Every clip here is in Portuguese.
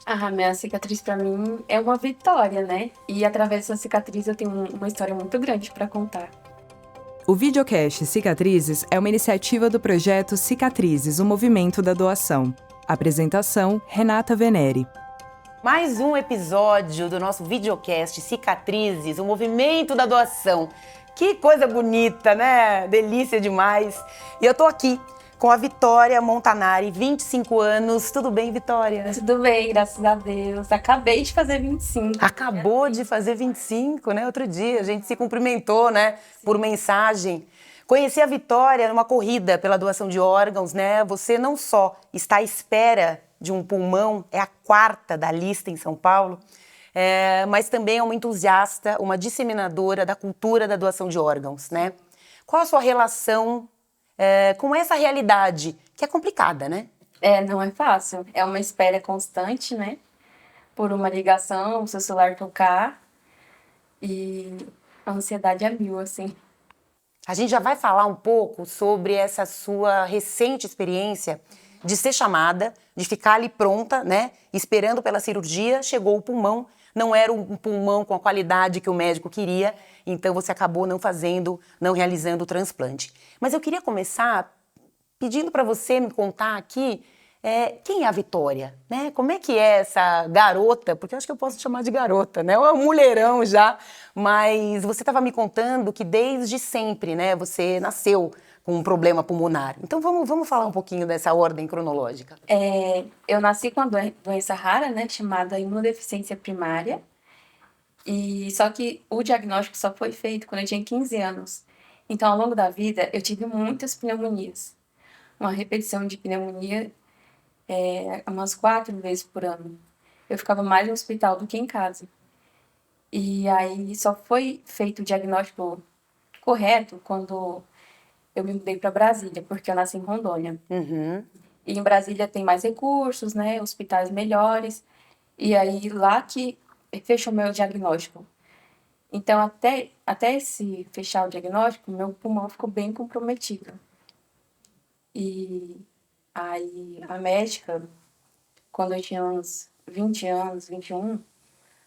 A minha cicatriz pra mim é uma vitória, né? E através dessa cicatriz eu tenho uma história muito grande pra contar. O videocast Cicatrizes é uma iniciativa do projeto Cicatrizes, o movimento da doação. Apresentação, Renata Venere. Mais um episódio do nosso videocast Cicatrizes, o movimento da doação. Que coisa bonita, né? Delícia demais. E eu tô aqui com a Vitória Montanari, 25 anos. Tudo bem, Vitória? Tudo bem, graças a Deus. Acabei de fazer 25. Acabou de fazer 25, né? Outro dia a gente se cumprimentou, né? Por mensagem. Conheci a Vitória numa corrida pela doação de órgãos, né? Você não só está à espera de um pulmão, é a quarta da lista em São Paulo, mas também é uma entusiasta, uma disseminadora da cultura da doação de órgãos, né? Qual a sua relação com essa realidade, que é complicada, né? Não é fácil. É uma espera constante, né? Por uma ligação, o seu celular tocar. E a ansiedade é mil, assim. A gente já vai falar um pouco sobre essa sua recente experiência de ser chamada, de ficar ali pronta, né? Esperando pela cirurgia, chegou o pulmão, não era um pulmão com a qualidade que o médico queria, então você acabou não fazendo, não realizando o transplante. Mas eu queria começar pedindo para você me contar aqui quem é a Vitória, né? Como é que é essa garota, porque eu acho que eu posso chamar de garota, né? É um mulherão já, mas você estava me contando que desde sempre, né, você nasceu com um problema pulmonar. Então vamos falar um pouquinho dessa ordem cronológica. Eu nasci com uma doença rara, né? Chamada imunodeficiência primária. E só que o diagnóstico só foi feito quando eu tinha 15 anos. Então, ao longo da vida, eu tive muitas pneumonias. Uma repetição de pneumonia umas 4 vezes por ano. Eu ficava mais no hospital do que em casa. E aí só foi feito o diagnóstico correto quando eu me mudei para Brasília, porque eu nasci em Rondônia. Uhum. E em Brasília tem mais recursos, né? Hospitais melhores. E aí lá que fechou meu diagnóstico. Então, até esse fechar o diagnóstico, meu pulmão ficou bem comprometido. E aí a médica, quando eu tinha uns 20 anos, 21,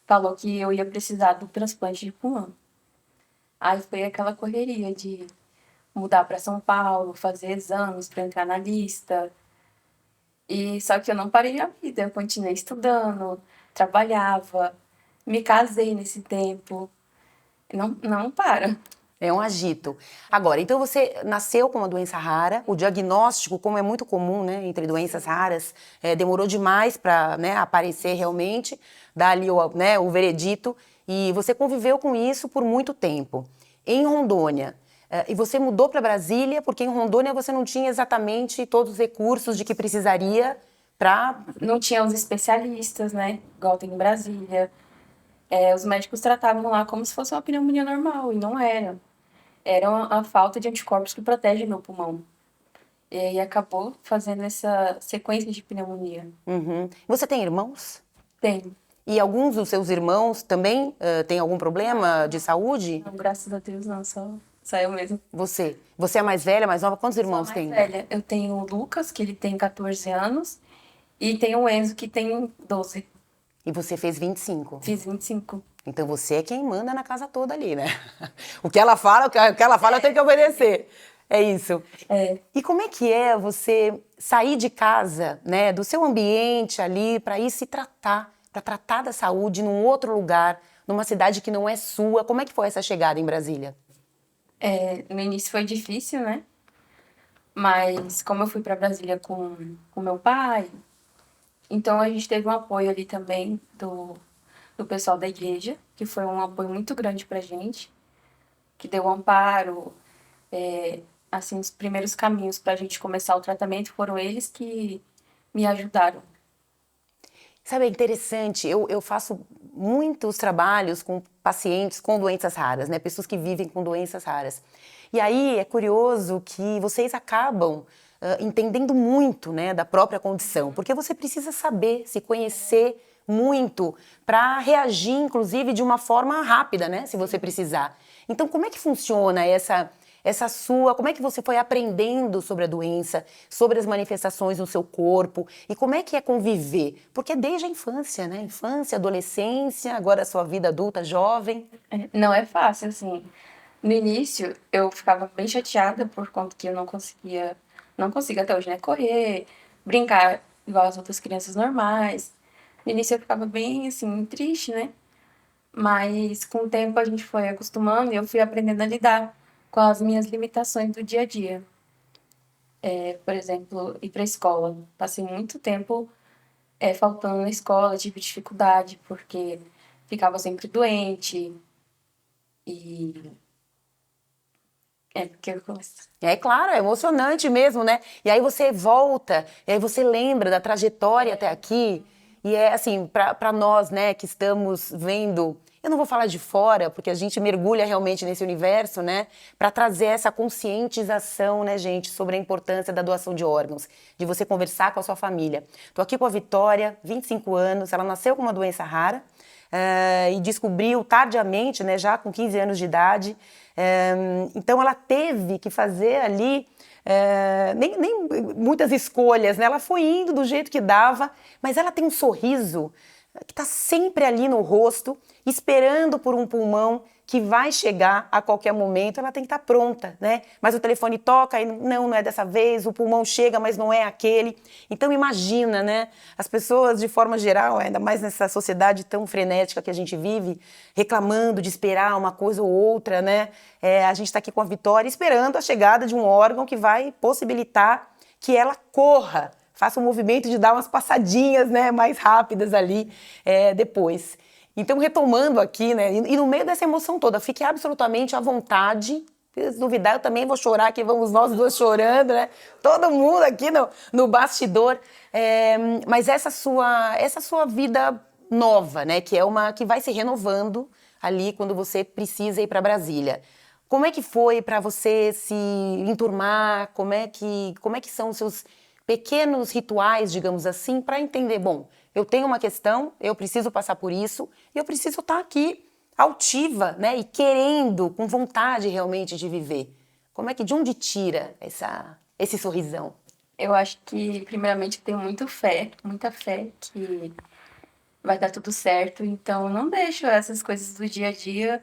falou que eu ia precisar do transplante de pulmão. Aí foi aquela correria de mudar para São Paulo, fazer exames para entrar na lista. E só que eu não parei a vida, eu continuei estudando, trabalhava, me casei nesse tempo. Não para. É um agito. Agora, então você nasceu com uma doença rara, o diagnóstico, como é muito comum, né, entre doenças raras, demorou demais para, né, aparecer realmente, dar ali o veredito, e você conviveu com isso por muito tempo. Em Rondônia, e você mudou para Brasília, porque em Rondônia você não tinha exatamente todos os recursos de que precisaria para... Não tinha os especialistas, né? Igual tem em Brasília. Os médicos tratavam lá como se fosse uma pneumonia normal, e não era. Era a falta de anticorpos que protege meu pulmão. E aí acabou fazendo essa sequência de pneumonia. Uhum. Você tem irmãos? Tem. E alguns dos seus irmãos também têm algum problema de saúde? Não, graças a Deus, não, só eu mesmo. Você é a mais velha, mais nova? Quantos irmãos Sou a tem? mais velha. Eu tenho o Lucas, que ele tem 14 anos, e tenho o Enzo, que tem 12. E você fez 25. Fiz 25. Então você é quem manda na casa toda ali, né? O que ela fala, eu tenho que obedecer. É isso. E como é que é você sair de casa, né, do seu ambiente ali, para ir se tratar, para tratar da saúde num outro lugar, numa cidade que não é sua? Como é que foi essa chegada em Brasília? No início foi difícil, né? Mas como eu fui para Brasília com meu pai, então a gente teve um apoio ali também do pessoal da igreja, que foi um apoio muito grande pra gente, que deu um amparo, assim, os primeiros caminhos pra gente começar o tratamento foram eles que me ajudaram. Sabe, é interessante, eu faço muitos trabalhos com pacientes com doenças raras, né? Pessoas que vivem com doenças raras. E aí é curioso que vocês acabam entendendo muito, né, da própria condição, porque você precisa saber, se conhecer muito para reagir, inclusive, de uma forma rápida, né, se você precisar. Então, como é que funciona como é que você foi aprendendo sobre a doença, sobre as manifestações no seu corpo e como é que é conviver? Porque é desde a infância, né? Infância, adolescência, agora a sua vida adulta, jovem. Não é fácil, assim. No início, eu ficava bem chateada por conta que eu não consigo até hoje, né? Correr, brincar igual as outras crianças normais. No início eu ficava bem, assim, triste, né? Mas com o tempo a gente foi acostumando e eu fui aprendendo a lidar com as minhas limitações do dia a dia. Por exemplo, ir para a escola. Passei muito tempo faltando na escola, tive dificuldade porque ficava sempre doente e porque eu gosto. É claro, é emocionante mesmo, né? E aí você volta, e aí você lembra da trajetória até aqui. E é assim, para nós, né, que estamos vendo, eu não vou falar de fora, porque a gente mergulha realmente nesse universo, né, para trazer essa conscientização, né, gente, sobre a importância da doação de órgãos, de você conversar com a sua família. Tô aqui com a Vitória, 25 anos, ela nasceu com uma doença rara e descobriu tardiamente, né, já com 15 anos de idade. Então ela teve que fazer ali nem muitas escolhas, né? Ela foi indo do jeito que dava, mas ela tem um sorriso que está sempre ali no rosto, esperando por um pulmão que vai chegar a qualquer momento. Ela tem que estar pronta, né? Mas o telefone toca e não é dessa vez, o pulmão chega, mas não é aquele. Então imagina, né? As pessoas de forma geral, ainda mais nessa sociedade tão frenética que a gente vive, reclamando de esperar uma coisa ou outra, né? A gente está aqui com a Vitória esperando a chegada de um órgão que vai possibilitar que ela corra, faça um movimento de dar umas passadinhas, né, mais rápidas ali depois. Então, retomando aqui, né, e no meio dessa emoção toda, fique absolutamente à vontade. Se duvidar, eu também vou chorar aqui, vamos nós duas chorando, né? Todo mundo aqui no bastidor. Mas essa sua vida nova, né, que vai se renovando ali quando você precisa ir para Brasília. Como é que foi para você se enturmar? Como é que são os seus pequenos rituais, digamos assim, para entender, bom, eu tenho uma questão, eu preciso passar por isso, e eu preciso estar aqui altiva, né, e querendo, com vontade realmente de viver. Como é que, de onde tira esse sorrisão? Eu acho que, primeiramente, eu tenho muita fé que vai dar tudo certo, então não deixo essas coisas do dia a dia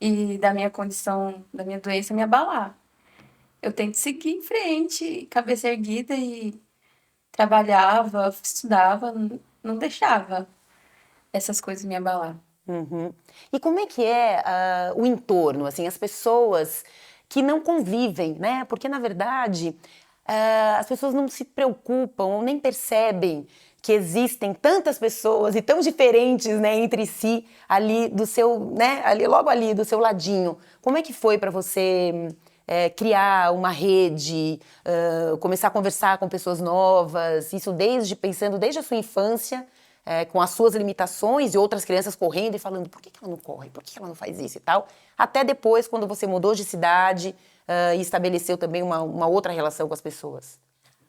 e da minha condição, da minha doença me abalar. Eu tento seguir em frente, cabeça erguida e trabalhava, estudava, não deixava essas coisas me abalar. Uhum. E como é que é o entorno, assim, as pessoas que não convivem, né? Porque, na verdade, as pessoas não se preocupam ou nem percebem que existem tantas pessoas e tão diferentes, né, entre si, ali do seu, né, ali, logo ali do seu ladinho. Como é que foi para você criar uma rede, começar a conversar com pessoas novas, isso pensando desde a sua infância, com as suas limitações e outras crianças correndo e falando por que ela não corre, por que ela não faz isso e tal, até depois quando você mudou de cidade e estabeleceu também uma outra relação com as pessoas?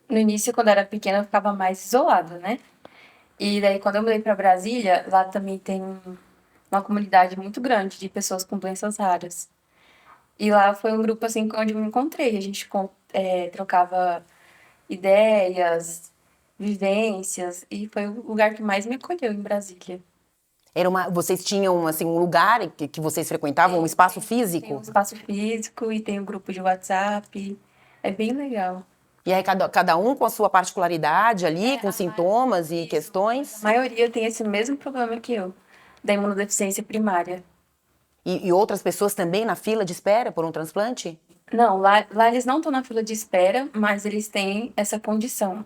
No início, quando eu era pequena, eu ficava mais isolada, né? E daí, quando eu mudei para Brasília, lá também tem uma comunidade muito grande de pessoas com doenças raras. E lá foi um grupo, assim, onde eu me encontrei. A gente trocava ideias, vivências, e foi o lugar que mais me acolheu em Brasília. Vocês tinham assim, um lugar que vocês frequentavam, um espaço físico? Tem um espaço físico e tem um grupo de WhatsApp. É bem legal. E aí cada um com a sua particularidade ali, com sintomas e questões? A maioria tem esse mesmo problema que eu, da imunodeficiência primária. E outras pessoas também na fila de espera por um transplante? Não, lá eles não estão na fila de espera, mas eles têm essa condição.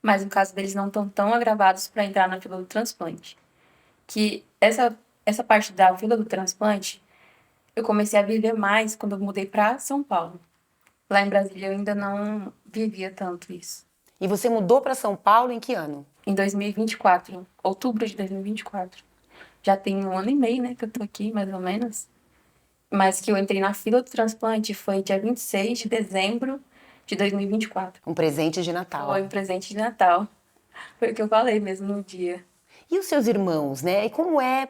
Mas no caso deles não estão tão agravados para entrar na fila do transplante. Que essa parte da fila do transplante, eu comecei a viver mais quando eu mudei para São Paulo. Lá em Brasília eu ainda não vivia tanto isso. E você mudou para São Paulo em que ano? Em 2024, outubro de 2024. Já tem 1 ano e meio, né, que eu tô aqui, mais ou menos. Mas que eu entrei na fila do transplante foi dia 26 de dezembro de 2024. Um presente de Natal. Foi um presente de Natal. Foi o que eu falei mesmo no dia. E os seus irmãos, né? E como é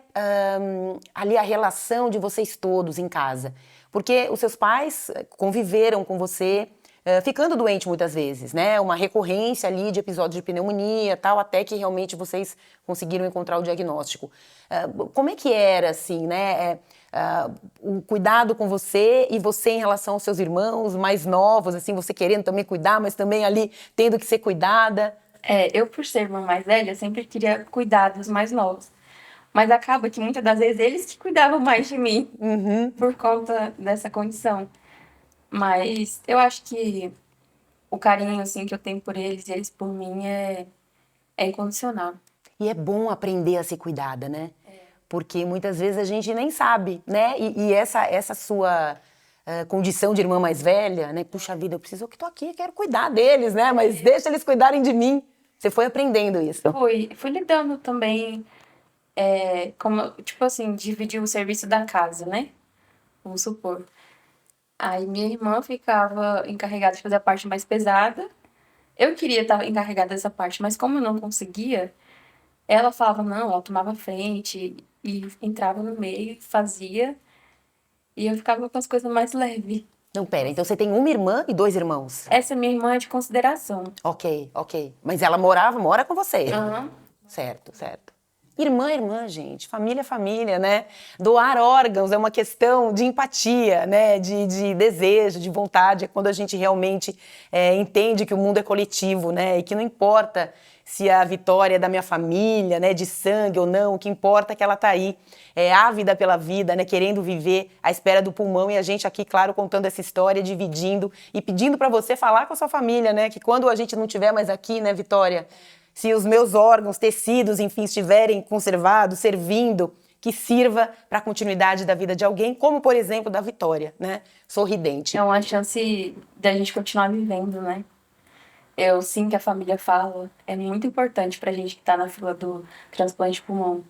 ali a relação de vocês todos em casa? Porque os seus pais conviveram com você, ficando doente muitas vezes, né? Uma recorrência ali de episódios de pneumonia, tal, até que realmente vocês conseguiram encontrar o diagnóstico. Como é que era, assim, né? O cuidado com você e você em relação aos seus irmãos mais novos, assim, você querendo também cuidar, mas também ali tendo que ser cuidada. Eu, por ser irmã mais velha, sempre queria cuidar dos mais novos. Mas acaba que muitas das vezes eles que cuidavam mais de mim por conta dessa condição. Mas eu acho que o carinho assim, que eu tenho por eles e eles por mim é incondicional. E é bom aprender a ser cuidada, né? Porque muitas vezes a gente nem sabe, né? E essa sua condição de irmã mais velha, né? Puxa vida, eu tô aqui, quero cuidar deles, né? Mas deixa eles cuidarem de mim. Você foi aprendendo isso. Fui lidando também, como, tipo assim, dividir o serviço da casa, né? Vamos supor. Aí minha irmã ficava encarregada de fazer a parte mais pesada. Eu queria estar encarregada dessa parte, mas como eu não conseguia, ela falava, não, ela tomava frente e entrava no meio e fazia. E eu ficava com as coisas mais leves. Não, pera, então você tem uma irmã e 2 irmãos. Essa minha irmã é de consideração. Ok. Mas ela mora com você. Aham. Certo. Irmã é irmã, gente. Família é família, né? Doar órgãos é uma questão de empatia, né? De desejo, de vontade. É quando a gente realmente entende que o mundo é coletivo, né? E que não importa se a Vitória é da minha família, né? De sangue ou não. O que importa é que ela tá aí, ávida pela vida, né? Querendo viver à espera do pulmão. E a gente aqui, claro, contando essa história, dividindo e pedindo para você falar com a sua família, né? Que quando a gente não estiver mais aqui, né, Vitória? Se os meus órgãos, tecidos, enfim, estiverem conservados, servindo, que sirva para a continuidade da vida de alguém, como, por exemplo, da Vitória, né? Sorridente. É uma chance da gente continuar vivendo, né? Sim, que a família fala, é muito importante pra gente que tá na fila do transplante de pulmão.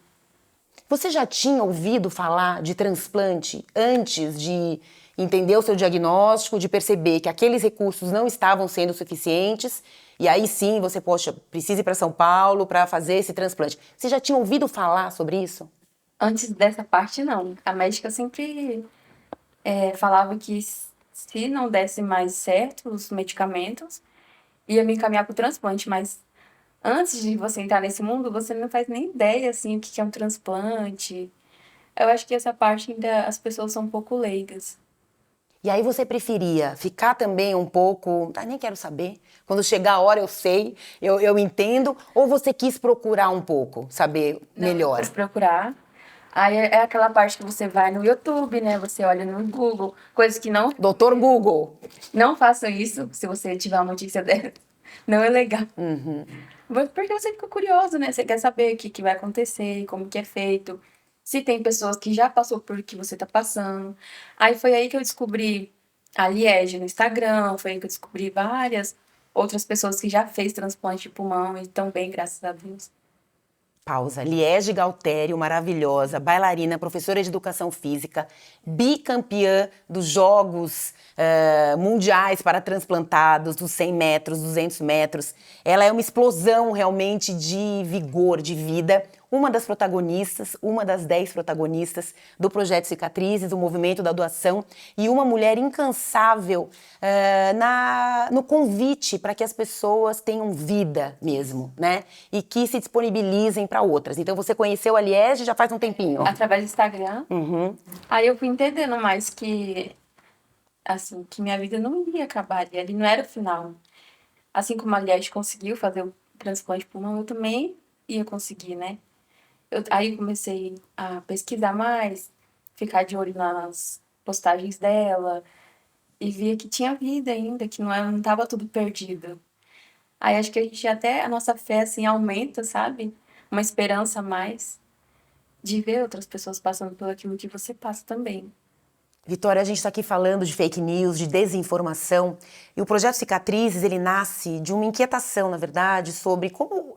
Você já tinha ouvido falar de transplante antes de entender o seu diagnóstico, de perceber que aqueles recursos não estavam sendo suficientes, e aí sim você, poxa, precisa ir para São Paulo para fazer esse transplante. Você já tinha ouvido falar sobre isso? Antes dessa parte, não. A médica sempre falava que se não desse mais certo os medicamentos, ia me encaminhar pro transplante, mas antes de você entrar nesse mundo, você não faz nem ideia, assim, o que é um transplante. Eu acho que essa parte ainda as pessoas são um pouco leigas. E aí você preferia ficar também um pouco, nem quero saber, quando chegar a hora eu sei, eu entendo, ou você quis procurar um pouco, saber melhor? Não, procurar. Aí é aquela parte que você vai no YouTube, né? Você olha no Google, coisas que não... Doutor Google. Não façam isso se você tiver uma notícia dessa. Não é legal. Porque você fica curioso, né? Você quer saber o que vai acontecer, como que é feito. Se tem pessoas que já passou por o que você tá passando. Aí foi aí que eu descobri a Liege no Instagram, foi aí que eu descobri várias outras pessoas que já fez transplante de pulmão e estão bem, graças a Deus. Pausa. Liege Galtério, maravilhosa, bailarina, professora de educação física, bicampeã dos Jogos Mundiais para transplantados, dos 100 metros, 200 metros. Ela é uma explosão realmente de vigor, de vida. Uma das protagonistas, uma das 10 protagonistas do Projeto Cicatrizes, do movimento da doação, e uma mulher incansável no convite para que as pessoas tenham vida mesmo, né? E que se disponibilizem para outras. Então você conheceu a Liege já faz um tempinho. Através do Instagram. Aí eu fui entendendo mais que, assim, que minha vida não ia acabar ali não era o final. Assim como a Liege conseguiu fazer o transplante de pulmão, eu também ia conseguir, né? Aí comecei a pesquisar mais, ficar de olho nas postagens dela e via que tinha vida ainda, que não estava tudo perdido. Aí acho que a nossa fé assim aumenta, sabe? Uma esperança a mais de ver outras pessoas passando por aquilo que você passa também. Vitória, a gente está aqui falando de fake news, de desinformação, e o Projeto Cicatrizes, ele nasce de uma inquietação, na verdade, sobre como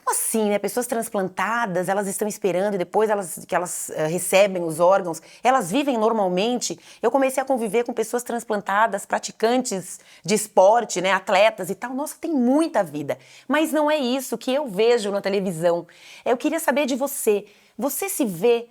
assim, né? Pessoas transplantadas, elas estão esperando e depois que elas recebem os órgãos, elas vivem normalmente. Eu comecei a conviver com pessoas transplantadas, praticantes de esporte, né? Atletas e tal. Nossa, tem muita vida. Mas não é isso que eu vejo na televisão. Eu queria saber de você. Você se vê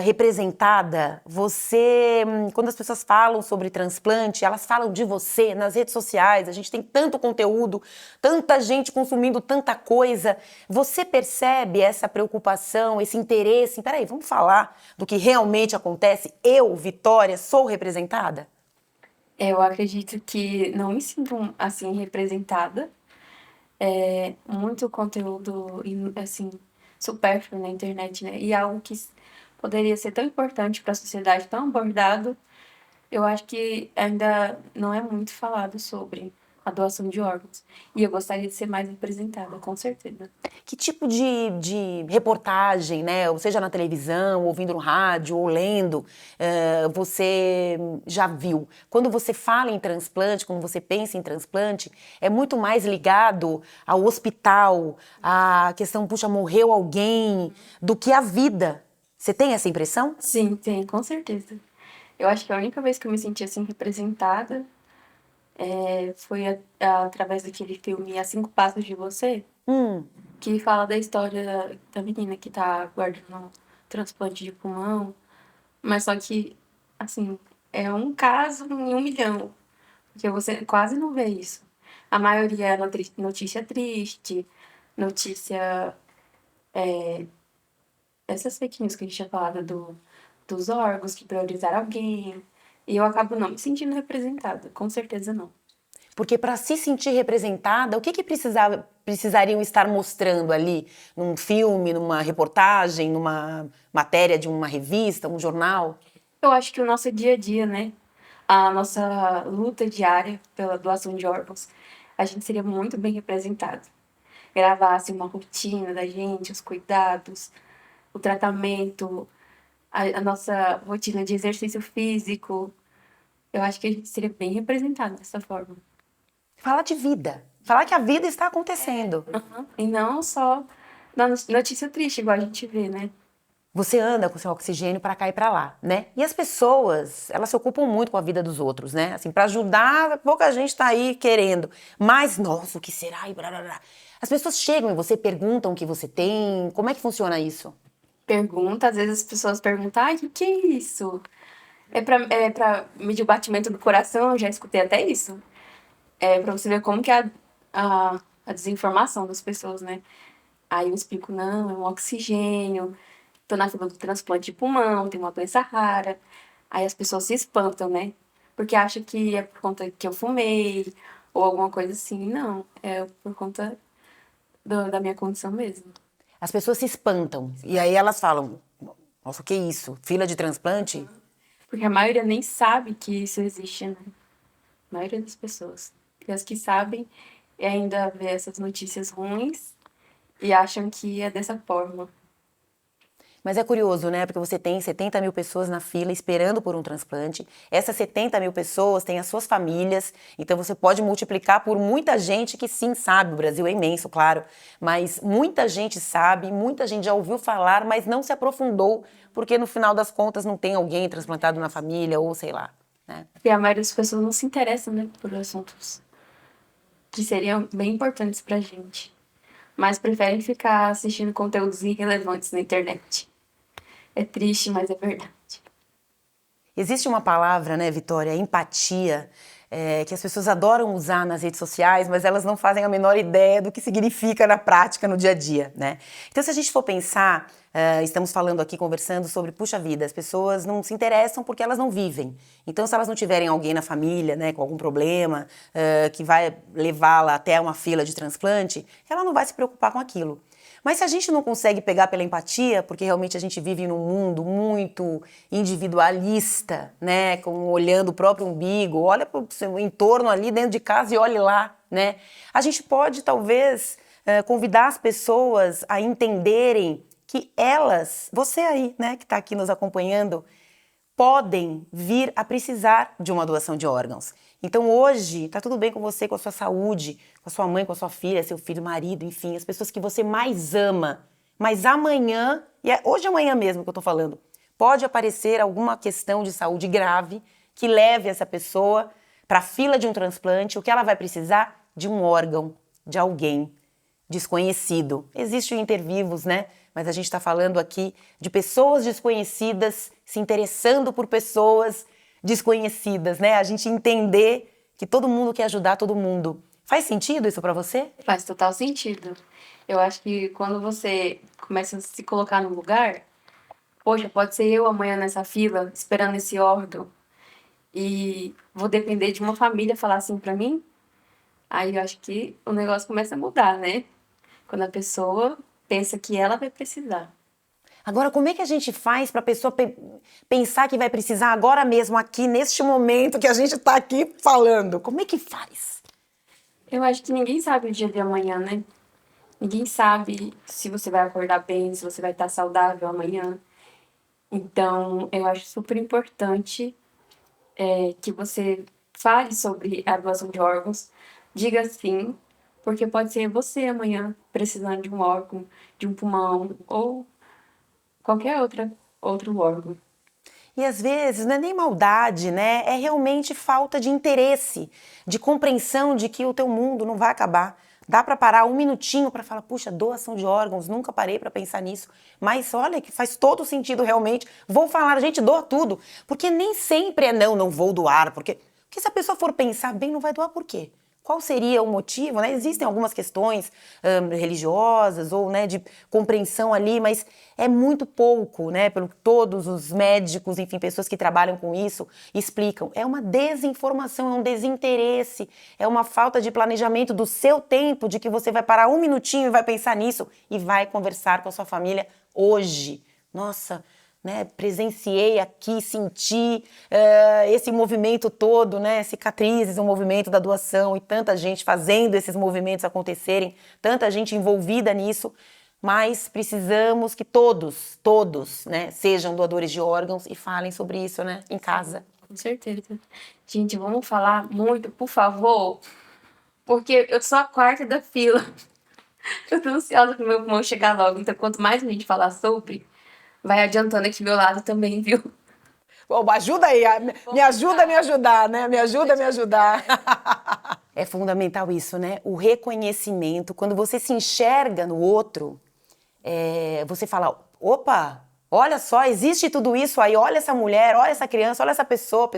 representada? Você, quando as pessoas falam sobre transplante, elas falam de você nas redes sociais, a gente tem tanto conteúdo, tanta gente consumindo tanta coisa. Você percebe essa preocupação, esse interesse? Peraí, vamos falar do que realmente acontece? Eu, Vitória, sou representada? Eu acredito que não me sinto, assim, representada. Muito conteúdo, assim, supérfluo na internet, né? E algo que poderia ser tão importante para a sociedade, tão abordado, eu acho que ainda não é muito falado sobre a doação de órgãos. E eu gostaria de ser mais representada, com certeza. Que tipo de reportagem, né? Ou seja na televisão, ouvindo no rádio, ou lendo, você já viu? Quando você fala em transplante, quando você pensa em transplante, é muito mais ligado ao hospital, à questão, puxa, morreu alguém, do que a vida. Você tem essa impressão? Sim, tem, com certeza. Eu acho que a única vez que eu me senti assim representada foi através daquele filme A Cinco Passos de Você, Hum. que fala da história da menina que tá guardando transplante de pulmão, mas só que, assim, é um caso em 1 milhão, porque você quase não vê isso. A maioria é notícia triste, notícia, essas fake news que a gente tinha falado dos órgãos que priorizaram alguém, e eu acabo não me sentindo representada, com certeza não. Porque para se sentir representada, o que precisariam estar mostrando ali num filme, numa reportagem, numa matéria de uma revista, um jornal? Eu acho que o nosso dia a dia, né? A nossa luta diária pela doação de órgãos, a gente seria muito bem representado. Gravasse uma rotina da gente, os cuidados, o tratamento, a nossa rotina de exercício físico. Eu acho que a gente seria bem representado dessa forma. Falar de vida. Falar que a vida está acontecendo. Uhum. E não só na notícia triste, igual a gente vê, né? Você anda com seu oxigênio para cá e para lá, né? E as pessoas, elas se ocupam muito com a vida dos outros, né? Assim, para ajudar, pouca gente tá aí querendo. Mas, nossa, o que será? E blá, blá, blá. As pessoas chegam e você perguntam o que você tem. Como é que funciona isso? Pergunta, às vezes as pessoas perguntam, ai, o que é isso? É pra medir o batimento do coração, eu já escutei até isso. É pra você ver como que é a desinformação das pessoas, né? Aí eu explico, não, é um oxigênio, tô na fila do transplante de pulmão, tem uma doença rara. Aí as pessoas se espantam, né? Porque acham que é por conta que eu fumei, ou alguma coisa assim. Não, é por conta da minha condição mesmo. As pessoas se espantam. E aí elas falam, nossa, o que é isso? Fila de transplante? Porque a maioria nem sabe que isso existe, né? A maioria das pessoas. E as que sabem ainda vê essas notícias ruins e acham que é dessa forma. Mas é curioso, né? Porque você tem 70 mil pessoas na fila esperando por um transplante. Essas 70 mil pessoas têm as suas famílias. Então você pode multiplicar por muita gente que sim sabe. O Brasil é imenso, claro. Mas muita gente sabe, muita gente já ouviu falar, mas não se aprofundou. Porque no final das contas não tem alguém transplantado na família ou sei lá, né? E a maioria das pessoas não se interessam, né, por assuntos que seriam bem importantes pra gente. Mas preferem ficar assistindo conteúdos irrelevantes na internet. É triste, mas é verdade. Existe uma palavra, né, Vitória, empatia, que as pessoas adoram usar nas redes sociais, mas elas não fazem a menor ideia do que significa na prática, no dia a dia, né? Então, se a gente for pensar, estamos falando aqui, conversando sobre, puxa vida, as pessoas não se interessam porque elas não vivem. Então, se elas não tiverem alguém na família, né, com algum problema, que vai levá-la até uma fila de transplante, ela não vai se preocupar com aquilo. Mas se a gente não consegue pegar pela empatia, porque realmente a gente vive num mundo muito individualista, né, olhando o próprio umbigo, olha para o seu entorno ali dentro de casa e olhe lá, né? A gente pode talvez convidar as pessoas a entenderem que elas, você aí, né, que está aqui nos acompanhando, podem vir a precisar de uma doação de órgãos. Então hoje está tudo bem com você, com a sua saúde, com a sua mãe, com a sua filha, seu filho, marido, enfim, as pessoas que você mais ama. Mas amanhã, e é hoje e amanhã mesmo que eu estou falando, pode aparecer alguma questão de saúde grave que leve essa pessoa para a fila de um transplante. O que ela vai precisar? De um órgão, de alguém desconhecido. Existe o Intervivos, né? mas a gente está falando aqui de pessoas desconhecidas se interessando por pessoas desconhecidas, né? A gente entender que todo mundo quer ajudar todo mundo. Faz sentido isso para você? Faz total sentido. Eu acho que quando você começa a se colocar no lugar, poxa, pode ser eu amanhã nessa fila, esperando esse órgão, e vou depender de uma família falar assim pra mim, aí eu acho que o negócio começa a mudar, né? Quando a pessoa pensa que ela vai precisar. Agora, como é que a gente faz para a pessoa pensar que vai precisar agora mesmo, aqui, neste momento que a gente está aqui falando? Como é que faz? Eu acho que ninguém sabe o dia de amanhã, né? Ninguém sabe se você vai acordar bem, se você vai estar saudável amanhã. Então, eu acho super importante que você fale sobre a doação de órgãos, diga sim, porque pode ser você amanhã precisando de um órgão, de um pulmão ou qualquer outro órgão. E às vezes não é nem maldade, né? É realmente falta de interesse, de compreensão de que o teu mundo não vai acabar. Dá para parar um minutinho para falar, puxa, doação de órgãos, nunca parei para pensar nisso. Mas olha que faz todo sentido realmente. Vou falar, gente, doa tudo. Porque nem sempre é não vou doar. Porque se a pessoa for pensar bem, não vai doar por quê? Qual seria o motivo, né? Existem algumas questões religiosas ou, né, de compreensão ali, mas é muito pouco, né? Pelo que todos os médicos, enfim, pessoas que trabalham com isso explicam. É uma desinformação, é um desinteresse, é uma falta de planejamento do seu tempo, de que você vai parar um minutinho e vai pensar nisso e vai conversar com a sua família hoje. Nossa, né, presenciei aqui, senti esse movimento todo, né, Cicatrizes, o movimento da doação e tanta gente fazendo esses movimentos acontecerem, tanta gente envolvida nisso, mas precisamos que todos, né, sejam doadores de órgãos e falem sobre isso, né, em casa. Com certeza. Gente, vamos falar muito, por favor, porque eu sou a quarta da fila. Eu tô ansiosa pro meu pulmão chegar logo, então quanto mais a gente falar sobre, vai adiantando aqui do meu lado também, viu? Bom, ajuda aí, me ajuda a me ajudar, né? Me ajuda a me ajudar. É fundamental isso, né? O reconhecimento. Quando você se enxerga no outro, você fala, opa, olha só, existe tudo isso aí, olha essa mulher, olha essa criança, olha essa pessoa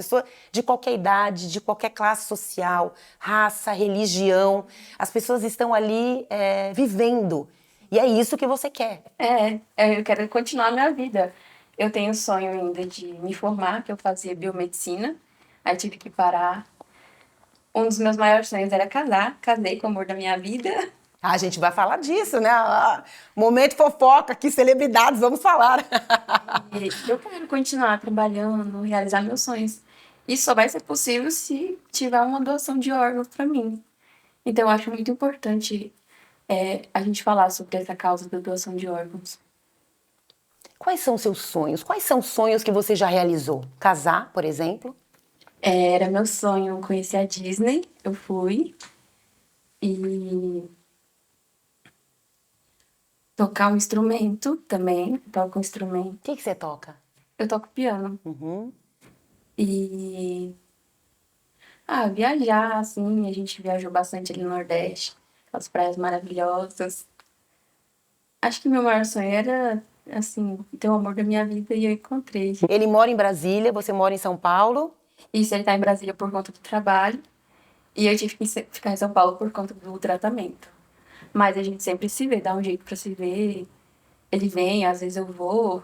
de qualquer idade, de qualquer classe social, raça, religião. As pessoas estão ali vivendo. E é isso que você quer. Eu quero continuar a minha vida. Eu tenho o sonho ainda de me formar, que eu fazia biomedicina, aí tive que parar. Um dos meus maiores sonhos era casar, casei com o amor da minha vida. A gente vai falar disso, né? Momento fofoca aqui, celebridades, vamos falar. E eu quero continuar trabalhando, realizar meus sonhos. Isso só vai ser possível se tiver uma doação de órgãos para mim. Então, eu acho muito importante a gente falar sobre essa causa da doação de órgãos. Quais são seus sonhos? Quais são os sonhos que você já realizou? Casar, por exemplo? Era meu sonho conhecer a Disney, eu fui. E tocar um instrumento também, toco um instrumento. O que você toca? Eu toco piano. Uhum. E viajar, assim, a gente viajou bastante ali no Nordeste, as praias maravilhosas. Acho que meu maior sonho era, assim, ter o amor da minha vida e eu encontrei. Ele mora em Brasília, você mora em São Paulo. Isso, ele tá em Brasília por conta do trabalho e eu tive que ficar em São Paulo por conta do tratamento. Mas a gente sempre se vê, dá um jeito pra se ver. Ele vem, às vezes eu vou,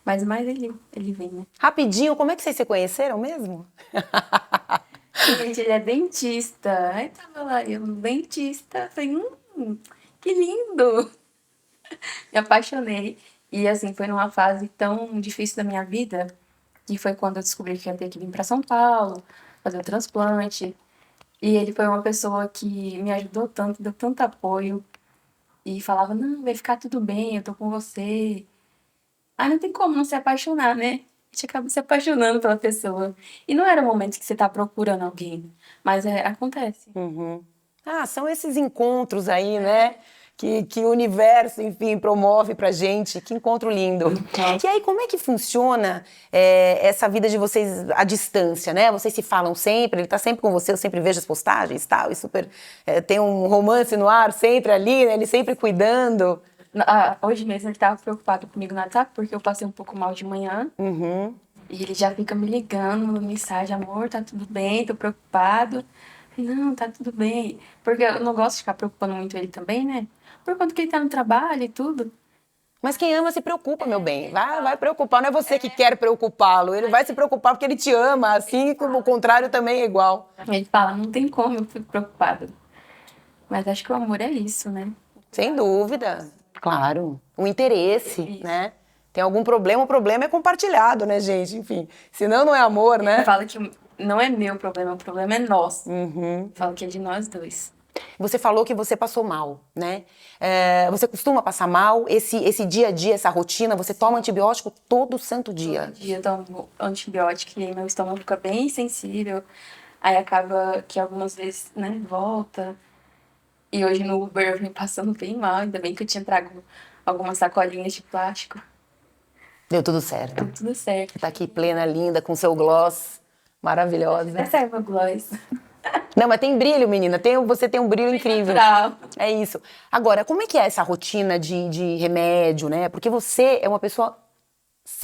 mas mais ele vem, né? Rapidinho, como é que vocês se conheceram mesmo? Gente, ele é dentista. Aí tava lá, eu, dentista. Falei, que lindo! Me apaixonei. E assim, foi numa fase tão difícil da minha vida, que foi quando eu descobri que ia ter que vir pra São Paulo, fazer o transplante. E ele foi uma pessoa que me ajudou tanto, deu tanto apoio. E falava, não, vai ficar tudo bem, eu tô com você. Aí não tem como não se apaixonar, né? A gente acaba se apaixonando pela pessoa. E não era o momento que você tá procurando alguém, mas acontece. Uhum. São esses encontros aí, né? Que o universo, enfim, promove pra gente. Que encontro lindo. E aí, como é que funciona essa vida de vocês à distância, né? Vocês se falam sempre, ele tá sempre com você, eu sempre vejo as postagens e tal, e super... tem um romance no ar sempre ali, né? Ele sempre cuidando. Hoje mesmo ele tava preocupado comigo no WhatsApp, porque eu passei um pouco mal de manhã. Uhum. E ele já fica me ligando, mandando mensagem, amor, tá tudo bem, tô preocupado. Não, tá tudo bem. Porque eu não gosto de ficar preocupando muito ele também, né? Por conta que ele tá no trabalho e tudo. Mas quem ama se preocupa, meu bem. Vai preocupar, não é você que quer preocupá-lo. Ele vai se preocupar porque ele te ama, assim como o contrário também é igual. Ele fala, não tem como, eu fico preocupada. Mas acho que o amor é isso, né? Sem dúvida, claro. O interesse, Isso. né? Tem algum problema, o problema é compartilhado, né, gente? Enfim, senão não é amor, né? Fala que não é meu problema, o problema é nosso. Uhum. Fala que é de nós dois. Você falou que você passou mal, né? Você costuma passar mal? Esse dia a dia, essa rotina, você toma antibiótico todo santo dia? Todo dia eu tomo antibiótico e aí meu estômago fica bem sensível. Aí acaba que algumas vezes, né, volta. E hoje no Uber eu vim passando bem mal, ainda bem que eu tinha trago algumas sacolinhas de plástico. Deu tudo certo. Deu tudo certo. Tá aqui plena, linda, com seu gloss, maravilhosa. Essa é uma gloss. Não, mas tem brilho, menina. Você tem um brilho incrível. Natural. É isso. Agora, como é que é essa rotina de remédio, né? Porque você é uma pessoa.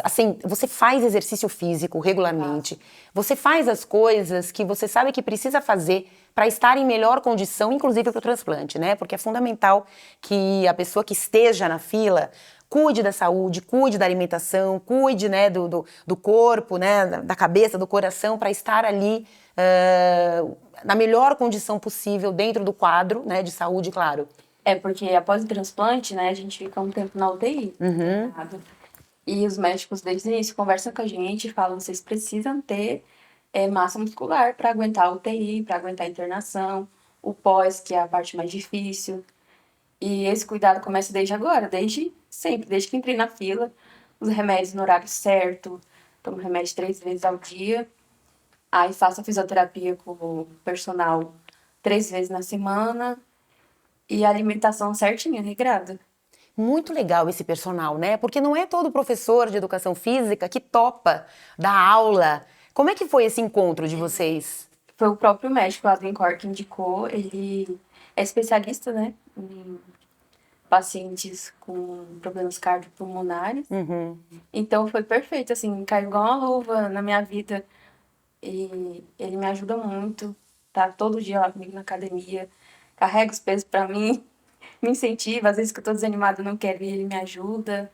Assim, você faz exercício físico regularmente. Você faz as coisas que você sabe que precisa fazer para estar em melhor condição, inclusive para o transplante, né? Porque é fundamental que a pessoa que esteja na fila cuide da saúde, cuide da alimentação, cuide, né, do corpo, né, da cabeça, do coração, para estar ali na melhor condição possível dentro do quadro, né, de saúde, claro. É porque após o transplante, né, a gente fica um tempo na UTI. Internado. E os médicos desde o início conversam com a gente e falam: vocês precisam ter massa muscular para aguentar a UTI, para aguentar a internação, o pós, que é a parte mais difícil. E esse cuidado começa desde agora, desde sempre, desde que entrei na fila, os remédios no horário certo, tomo remédio 3 vezes ao dia, aí faço a fisioterapia com o personal 3 vezes na semana e a alimentação certinha, regrada. Muito legal esse personal, né? Porque não é todo professor de educação física que topa dar aula. Como é que foi esse encontro de vocês? Foi o próprio médico lá do Incor que indicou, ele é especialista, né, em pacientes com problemas cardiopulmonares. Então foi perfeito, assim, caiu igual uma luva na minha vida. E ele me ajuda muito, tá todo dia lá comigo na academia, carrega os pesos pra mim, me incentiva, às vezes que eu tô desanimada e não quero ir, ele me ajuda.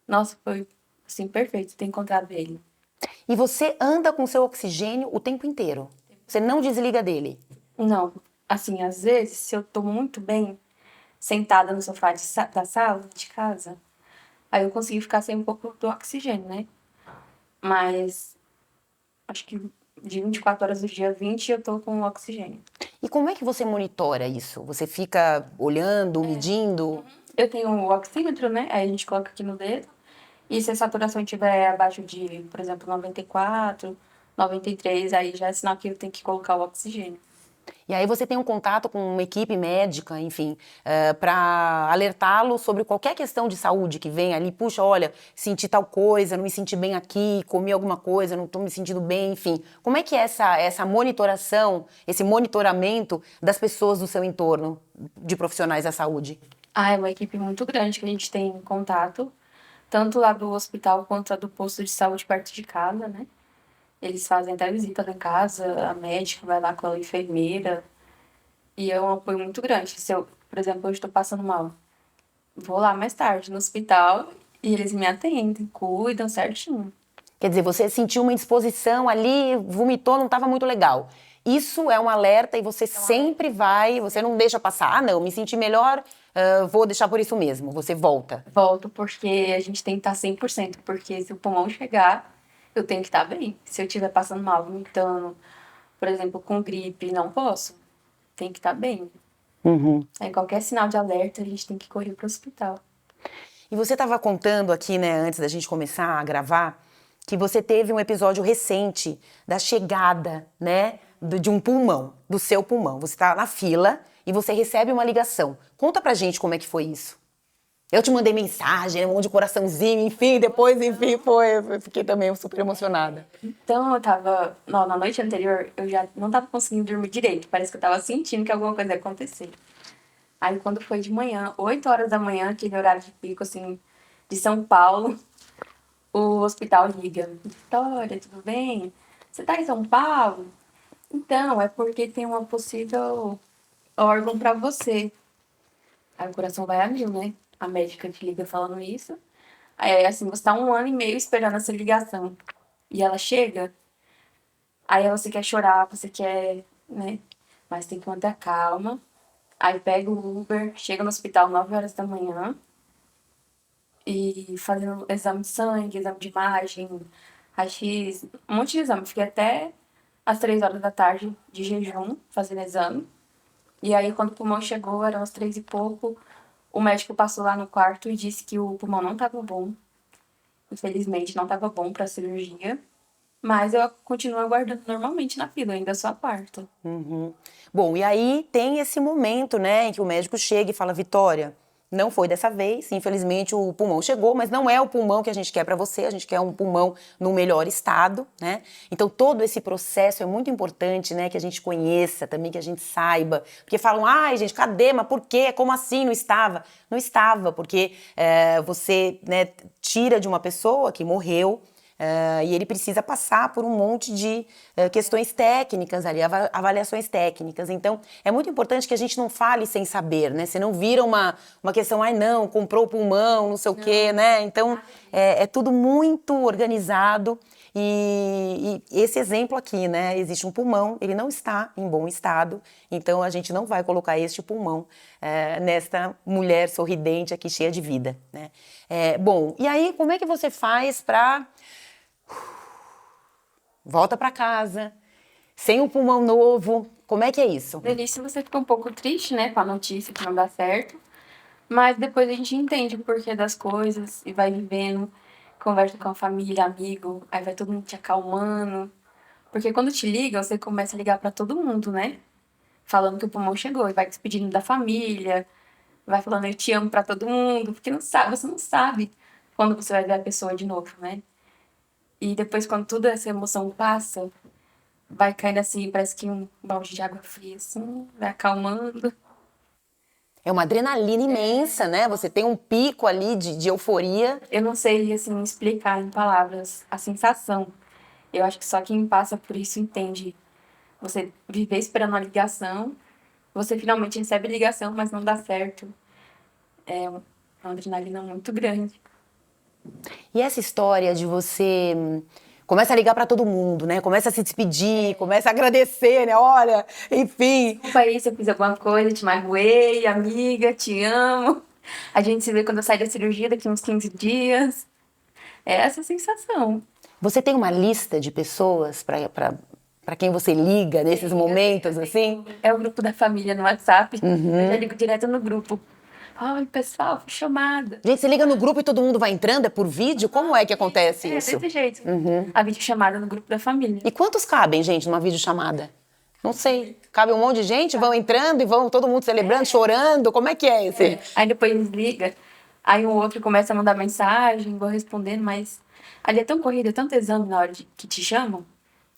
Nossa, foi, assim, perfeito ter encontrado ele. E você anda com seu oxigênio o tempo inteiro. Você não desliga dele. Não, assim, às vezes, se eu tô muito bem sentada no sofá da sala, de casa, aí eu consigo ficar sem um pouco do oxigênio, né? Mas acho que de 24 horas do dia, 20 eu tô com oxigênio. E como é que você monitora isso? Você fica olhando, medindo? Eu tenho o oxímetro, né? Aí a gente coloca aqui no dedo. E se a saturação estiver abaixo de, por exemplo, 94, 93, aí já é sinal que eu tenho que colocar o oxigênio. E aí você tem um contato com uma equipe médica, enfim, para alertá-lo sobre qualquer questão de saúde que vem ali. Puxa, olha, senti tal coisa, não me senti bem aqui, comi alguma coisa, não estou me sentindo bem, enfim. Como é que é essa monitoração, esse monitoramento das pessoas do seu entorno, de profissionais da saúde? Ah, é uma equipe muito grande que a gente tem contato, tanto lá do hospital quanto lá do posto de saúde perto de casa, né? Eles fazem até visita lá em casa, a médica vai lá com a enfermeira. E é um apoio muito grande. Se eu, por exemplo, hoje estou passando mal, vou lá mais tarde no hospital e eles me atendem, cuidam certinho. Quer dizer, você sentiu uma indisposição ali, vomitou, não estava muito legal. Isso é um alerta e você sempre vai, você não deixa passar. Ah, não, me senti melhor, vou deixar por isso mesmo. Você volta. Volto porque a gente tem que estar 100%, porque se o pulmão chegar, eu tenho que estar bem. Se eu estiver passando mal, vomitando, por exemplo, com gripe, não posso. Tem que estar bem. Aí qualquer sinal de alerta, a gente tem que correr para o hospital. E você estava contando aqui, né, antes da gente começar a gravar, que você teve um episódio recente da chegada, né, de um pulmão, do seu pulmão. Você está na fila e você recebe uma ligação. Conta pra gente como é que foi isso. Eu te mandei mensagem, um monte de coraçãozinho, enfim, depois, enfim, eu fiquei também super emocionada. Então, eu tava... Não, na noite anterior, eu já não tava conseguindo dormir direito. Parece que eu tava sentindo que alguma coisa ia acontecer. Aí quando foi de manhã, 8 horas da manhã, aquele horário de pico, assim, de São Paulo, o hospital liga. Vitória, tudo bem? Você tá em São Paulo? Então, é porque tem uma possível órgão pra você. Aí o coração vai a mil, né? A médica te liga falando isso. Aí, assim, você tá 1 ano e meio esperando essa ligação. E ela chega, aí você quer chorar, você quer, né? Mas tem que manter a calma. Aí pega o Uber, chega no hospital 9 horas da manhã e fazendo exame de sangue, exame de imagem, raio-x, um monte de exame. Fiquei até às 3 horas da tarde de jejum fazendo exame. E aí, quando o pulmão chegou, eram as 3 e pouco, o médico passou lá no quarto e disse que o pulmão não estava bom. Infelizmente, não estava bom para a cirurgia. Mas eu continuo aguardando normalmente na fila, ainda sou a quarta. Uhum. Bom, e aí tem esse momento, né, em que o médico chega e fala, Vitória, não foi dessa vez, infelizmente o pulmão chegou, mas não é o pulmão que a gente quer para você, a gente quer um pulmão no melhor estado, né? Então todo esse processo é muito importante, né, que a gente conheça também, que a gente saiba, porque falam, ai gente, cadê, mas por quê, como assim não estava? Não estava, porque você, né, tira de uma pessoa que morreu, e ele precisa passar por um monte de questões técnicas ali, avaliações técnicas. Então, é muito importante que a gente não fale sem saber, né? Você não vira uma questão, ai não, comprou o pulmão, não sei o quê, né? Então, é tudo muito organizado. E esse exemplo aqui, né? Existe um pulmão, ele não está em bom estado, então a gente não vai colocar este pulmão nesta mulher sorridente aqui, cheia de vida, né? Bom, e aí como é que você faz para volta para casa, sem um pulmão novo, como é que é isso? No início você fica um pouco triste, né, com a notícia que não dá certo, mas depois a gente entende o porquê das coisas e vai vivendo, conversa com a família, amigo, aí vai todo mundo te acalmando. Porque quando te liga, você começa a ligar pra todo mundo, né? Falando que o pulmão chegou e vai despedindo da família, vai falando eu te amo pra todo mundo, porque não sabe, você não sabe quando você vai ver a pessoa de novo, né? E depois, quando toda essa emoção passa, vai caindo assim, parece que um balde de água fria, assim, vai acalmando. É uma adrenalina imensa, né? Você tem um pico ali de euforia. Eu não sei, assim, explicar em palavras a sensação. Eu acho que só quem passa por isso entende. Você viver esperando uma ligação, você finalmente recebe a ligação, mas não dá certo. É uma adrenalina muito grande. E essa história de você começa a ligar para todo mundo, né? Começa a se despedir, começa a agradecer, né? Olha, enfim. Desculpa aí se eu fiz alguma coisa, te magoei, amiga, te amo. A gente se vê quando eu sair da cirurgia daqui uns 15 dias. É essa a sensação. Você tem uma lista de pessoas para quem você liga nesses momentos, assim? É o grupo da família no WhatsApp. Eu já ligo direto no grupo. Oi, pessoal, fui chamada. Gente, você liga no grupo e todo mundo vai entrando? É por vídeo? Como é que acontece É, isso? desse jeito. A videochamada no grupo da família. E quantos cabem, gente, numa videochamada? Não sei. Cabe um monte de gente, vão entrando e vão todo mundo celebrando, chorando. Como é que é esse? Aí depois desliga. Aí o outro começa a mandar mensagem, vou respondendo, mas ali é tão corrido, é tanto exame na hora que te chamam,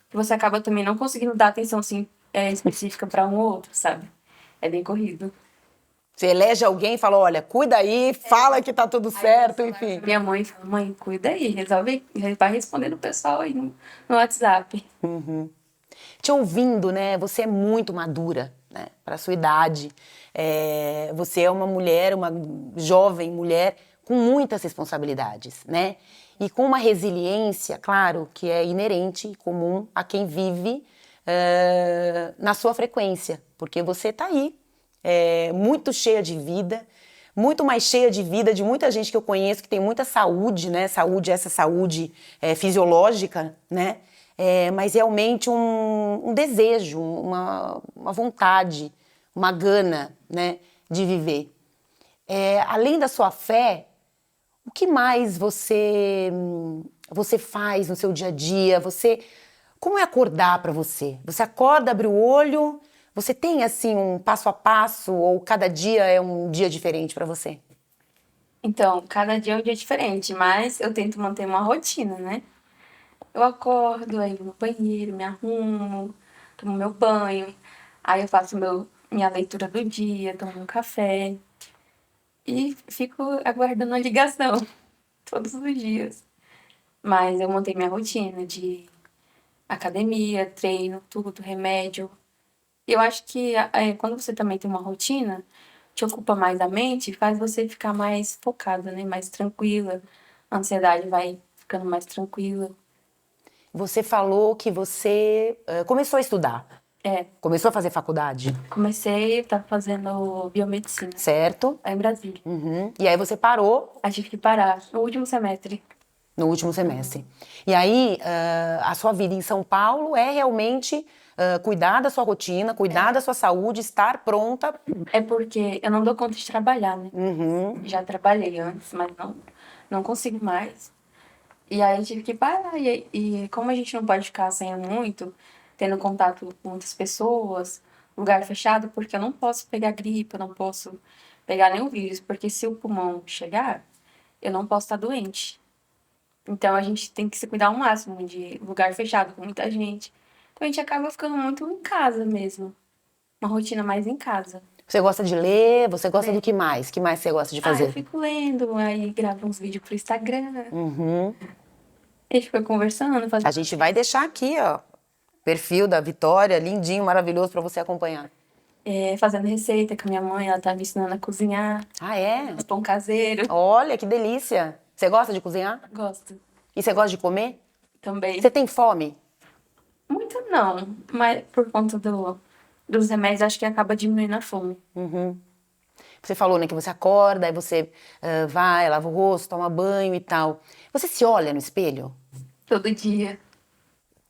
que você acaba também não conseguindo dar atenção assim, específica para um ou outro, sabe? É bem corrido. Você elege alguém e fala, olha, cuida aí, fala que tá tudo certo, enfim. Minha mãe fala, mãe, cuida aí, resolve, vai respondendo o pessoal aí no WhatsApp. Te ouvindo, né, você é muito madura, né, para sua idade. Você é uma mulher, uma jovem mulher com muitas responsabilidades, né? E com uma resiliência, claro, que é inerente e comum a quem vive na sua frequência, porque você tá aí, muito cheia de vida, muito mais cheia de vida de muita gente que eu conheço que tem muita saúde, né? Saúde, essa saúde fisiológica, né? Mas realmente um desejo, uma vontade, uma gana, né, de viver. Além da sua fé, o que mais você faz no seu dia a dia? Como é acordar para você? Você acorda, abre o olho, você tem assim um passo a passo ou cada dia é um dia diferente para você? Então, cada dia é um dia diferente, mas eu tento manter uma rotina, né? Eu acordo, aí vou no banheiro, me arrumo, tomo meu banho, aí eu faço minha leitura do dia, tomo um café e fico aguardando a ligação todos os dias. Mas eu montei minha rotina de academia, treino, tudo, remédio. E eu acho que quando você também tem uma rotina, te ocupa mais a mente, faz você ficar mais focada, né? Mais tranquila. A ansiedade vai ficando mais tranquila. Você falou que você começou a estudar. É, Começou a fazer faculdade, comecei, tava fazendo biomedicina certo? lá em Brasília. Uhum. E aí você parou Aí tive que parar no último semestre. no último semestre. E aí a sua vida em São Paulo é realmente cuidar da sua rotina, cuidar da sua saúde, estar pronta. É porque eu não dou conta de trabalhar, né? Uhum. Já trabalhei antes, mas não consigo mais. E aí tive que parar. E como a gente não pode ficar saindo muito, tendo contato com muitas pessoas, lugar fechado, porque eu não posso pegar gripe, eu não posso pegar nenhum vírus, porque se o pulmão chegar, eu não posso estar doente. Então a gente tem que se cuidar ao máximo de lugar fechado com muita gente. Então a gente acaba ficando muito em casa mesmo. Uma rotina mais em casa. Você gosta de ler? Você gosta Ler. do que mais? Que mais você gosta de Ah, eu fazer? fico lendo, aí gravo uns vídeos pro Instagram. Uhum. A gente fica conversando, A fazendo. gente vai deixar aqui, ó, perfil da Vitória, lindinho, maravilhoso para você acompanhar. Fazendo receita com a minha mãe, ela tá me ensinando a cozinhar, Ah, é? os pão caseiro. Olha, que delícia. Você gosta de cozinhar? Gosto E você gosta de comer? também. Você tem fome? Muito não, mas por conta dos remédios, acho que acaba diminuindo a fome. Você falou, né, que você acorda, aí você vai, lava o rosto, toma banho e tal. Você se olha no espelho? Todo dia.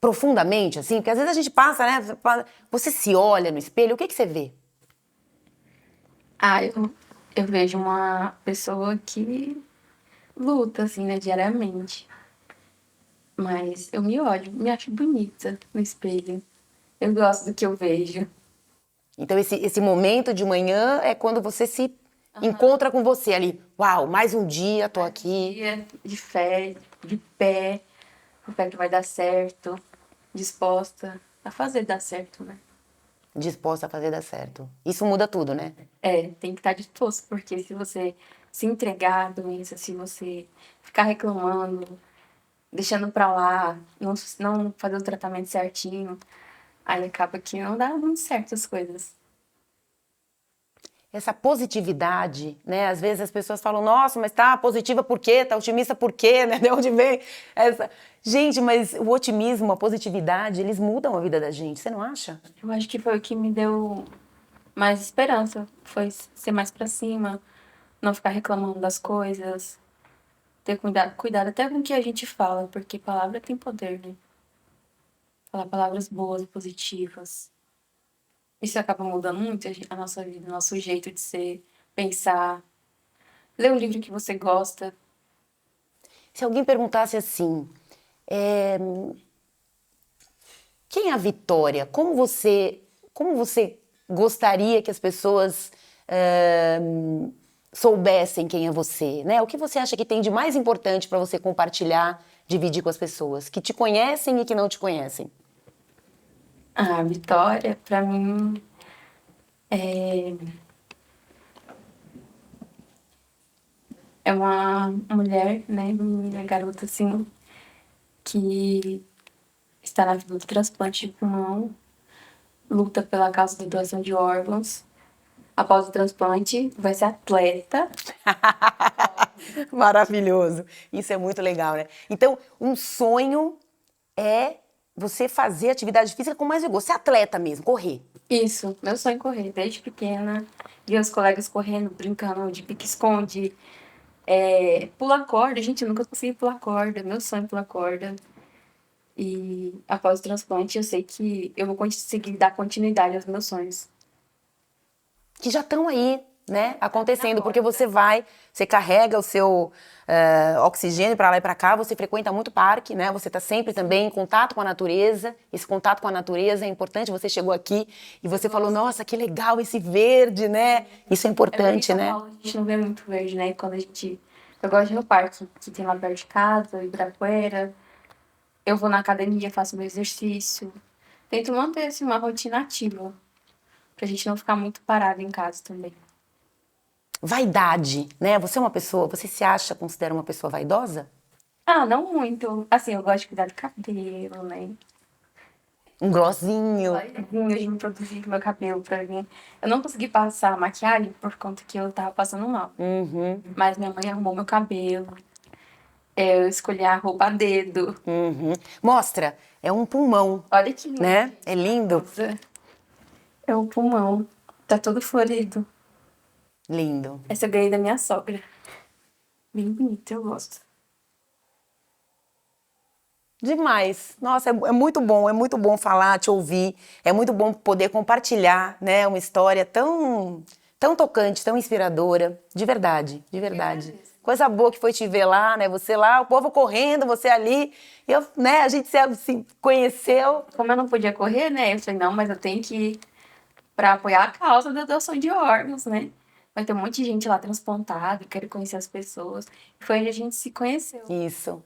Profundamente, assim? Porque às vezes a gente passa, né? Você se olha no espelho, o que que você vê? Ah, eu vejo uma pessoa que luta, assim, né, diariamente. Mas eu me olho, me acho bonita no espelho. Eu gosto do que eu vejo. Então, esse momento de manhã é quando você se encontra com você ali. Uau, mais um dia, tô aqui. Dia de fé, de pé, com fé que vai dar certo, disposta a fazer dar certo, né? Disposta a fazer dar certo. Isso muda tudo, né? Tem que estar disposto, porque se você se entregar à doença, se você ficar reclamando, deixando pra lá, não fazer o tratamento certinho, aí acaba que não dá muito certo as coisas. Essa positividade, né? Às vezes as pessoas falam, nossa, mas tá positiva por quê? Tá otimista por quê? Né? De onde vem essa... Gente, mas o otimismo, a positividade, eles mudam a vida da gente, você não acha? Eu acho que foi o que me deu mais esperança, foi ser mais pra cima, não ficar reclamando das coisas, ter cuidado até com o que a gente fala, porque palavra tem poder, né? Falar palavras boas, positivas. Isso acaba mudando muito a nossa vida, o nosso jeito de ser, pensar. Ler um livro que você gosta. Se alguém perguntasse assim, é, quem é a Vitória? Como você gostaria que as pessoas soubessem quem é você, né? O que você acha que tem de mais importante para você compartilhar, dividir com as pessoas que te conhecem e que não te conhecem? A Vitória, pra mim, é uma mulher, né, menina, garota, assim, que está na vida do transplante de pulmão, luta pela causa da doação de órgãos. Após o transplante, vai ser atleta. Maravilhoso. Isso é muito legal, né? Então, um sonho é você fazer atividade física com mais vigor, ser atleta mesmo, correr. Isso, meu sonho é correr. Desde pequena, via os colegas correndo, brincando de pique-esconde, pular corda. Gente, eu nunca consegui pular corda. Meu sonho é pular corda. E após o transplante, eu sei que eu vou conseguir dar continuidade aos meus sonhos. Que já estão aí, né, acontecendo, porque você carrega o seu oxigênio para lá e para cá, você frequenta muito parque, né, você está sempre também em contato com a natureza, esse contato com a natureza é importante, você chegou aqui e você falou, nossa, que legal esse verde, né, isso é importante, né. A gente não vê muito verde, né, eu gosto de ir no parque, que tem lá perto de casa, Ibirapuera, eu vou na academia, faço meu exercício, tento manter, assim, uma rotina ativa. pra gente não ficar muito parado em casa também. Vaidade, né? Você é uma pessoa, você se acha, considera uma pessoa vaidosa? Ah, não muito. Assim, eu gosto de cuidar do cabelo, né? Um glossinho. Hoje me produzir meu cabelo pra mim. Eu não consegui passar a maquiagem por conta que eu tava passando mal. Uhum, Mas minha mãe arrumou meu cabelo. Eu escolhi a roupa a dedo. uhum. Mostra, é um pulmão, Olha que lindo. né? É lindo. É o pulmão. Tá todo florido. Lindo. Essa eu ganhei da minha sogra. Bem bonita, eu gosto. Demais. Nossa, é muito bom falar, te ouvir. É muito bom poder compartilhar, né, uma história tão tocante, tão inspiradora. De verdade, de verdade. Coisa boa que foi te ver lá, né? Você lá, o povo correndo, você ali. Eu, né, a gente se conheceu. Como eu não podia correr, né? Eu falei, não, mas eu tenho que ir pra apoiar a causa da doação de órgãos, né? Vai ter um monte de gente lá transplantada, quero conhecer as pessoas. E foi onde a gente se conheceu. Isso.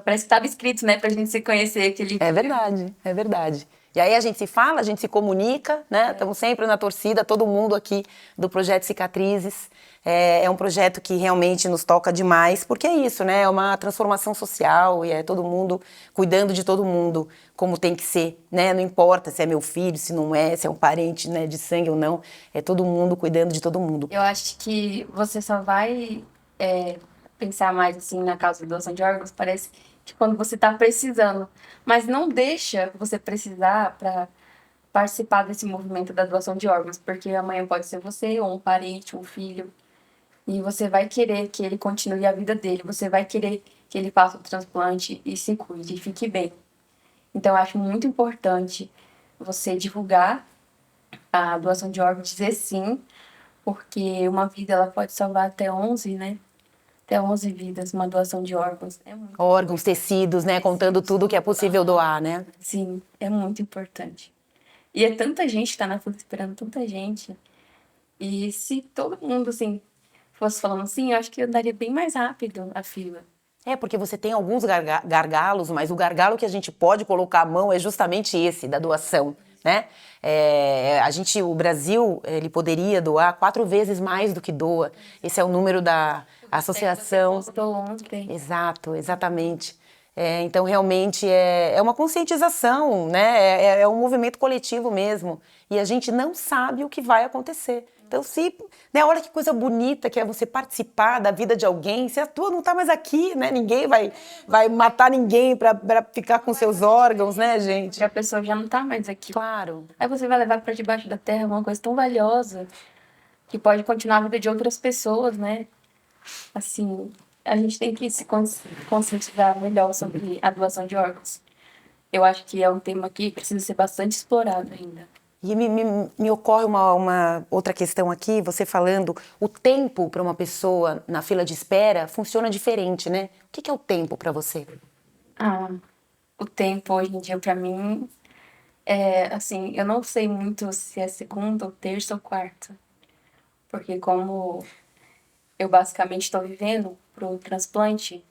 Parece que estava escrito, né, pra gente se conhecer aquele É dia. verdade, é verdade. E aí a gente se fala, a gente se comunica, né? Estamos sempre na torcida, todo mundo aqui do Projeto Cicatrizes. É um projeto que realmente nos toca demais, porque é isso, né? É uma transformação social e é todo mundo cuidando de todo mundo como tem que ser, né? Não importa se é meu filho, se não é, se é um parente, né, de sangue ou não, é todo mundo cuidando de todo mundo. Eu acho que você só vai pensar mais assim na causa da doação de órgãos, parece que quando você tá precisando. Mas não deixa você precisar para participar desse movimento da doação de órgãos, porque amanhã pode ser você, ou um parente, um filho, e você vai querer que ele continue a vida dele, você vai querer que ele faça o transplante e se cuide, e fique bem. Então, eu acho muito importante você divulgar a doação de órgãos, dizer sim, porque uma vida ela pode salvar até 11, né? Até 11 vidas, uma doação de órgãos. É muito Órgãos, tecidos, né? Contando tudo que é possível doar, né? Sim, é muito importante. E é tanta gente que tá na fila esperando, tanta gente. E se todo mundo, assim, fosse falando assim, eu acho que andaria bem mais rápido a fila. É, porque você tem alguns gargalos, mas o gargalo que a gente pode colocar a mão é justamente esse, da doação, né? O Brasil, ele poderia doar 4 vezes mais do que doa. Esse é o número da associação. Você postou ontem. Exato, exatamente. Então, realmente, é uma conscientização, né? É um movimento coletivo mesmo. E a gente não sabe o que vai acontecer. Então, né, olha que coisa bonita que é você participar da vida de alguém. Se a tua não está mais aqui, né? Ninguém vai matar ninguém para ficar com seus órgãos, né, gente? E a pessoa já não tá mais aqui. Claro. Aí você vai levar pra debaixo da terra uma coisa tão valiosa que pode continuar a vida de outras pessoas, né? Assim, a gente tem que se conscientizar melhor sobre a doação de órgãos. Eu acho que é um tema que precisa ser bastante explorado ainda. E me ocorre uma outra questão aqui, você falando, o tempo para uma pessoa na fila de espera funciona diferente, né? O que é o tempo para você? Ah, o tempo hoje em dia pra mim assim, eu não sei muito se é segunda ou terça ou quarta. Porque como eu basicamente estou vivendo pro transplante,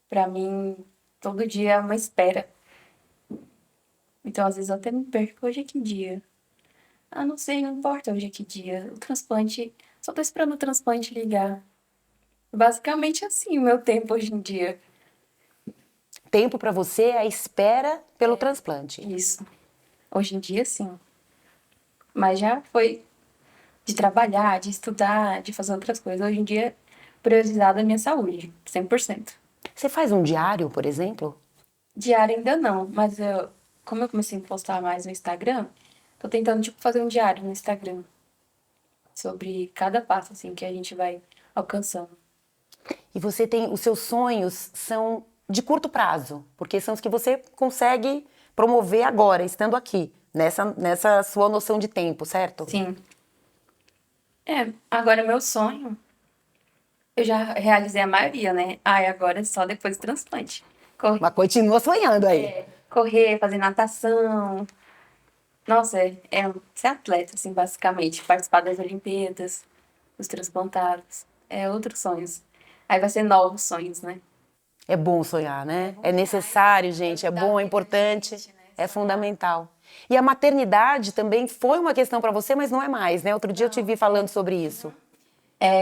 pra mim todo dia é uma espera. Então às vezes eu até me perco, hoje é que dia? Ah, não sei, não importa hoje é que dia. O transplante, só tô esperando o transplante ligar. Basicamente assim o meu tempo hoje em dia. Tempo para você é a espera pelo transplante. Isso. Hoje em dia, sim. Mas já foi de trabalhar, de estudar, de fazer outras coisas. Hoje em dia, priorizada a minha saúde, 100%. Você faz um diário, por exemplo? Diário ainda não, mas como eu comecei a postar mais no Instagram, tô tentando, tipo, fazer um diário no Instagram sobre cada passo, assim, que a gente vai alcançando. E você tem, os seus sonhos são de curto prazo, porque são os que você consegue promover agora, estando aqui, nessa sua noção de tempo, certo? Sim. Agora meu sonho, eu já realizei a maioria, né? E agora é só depois do transplante. Mas continua sonhando aí. Correr, fazer natação. Nossa, ser atleta, assim, basicamente. Participar das Olimpíadas, dos transplantados. É outros sonhos. Aí vai ser novos sonhos, né? É bom sonhar, né? É necessário, gente, é bom, é importante. É fundamental. E a maternidade também foi uma questão para você, mas não é mais, né? Outro dia eu te vi falando sobre isso.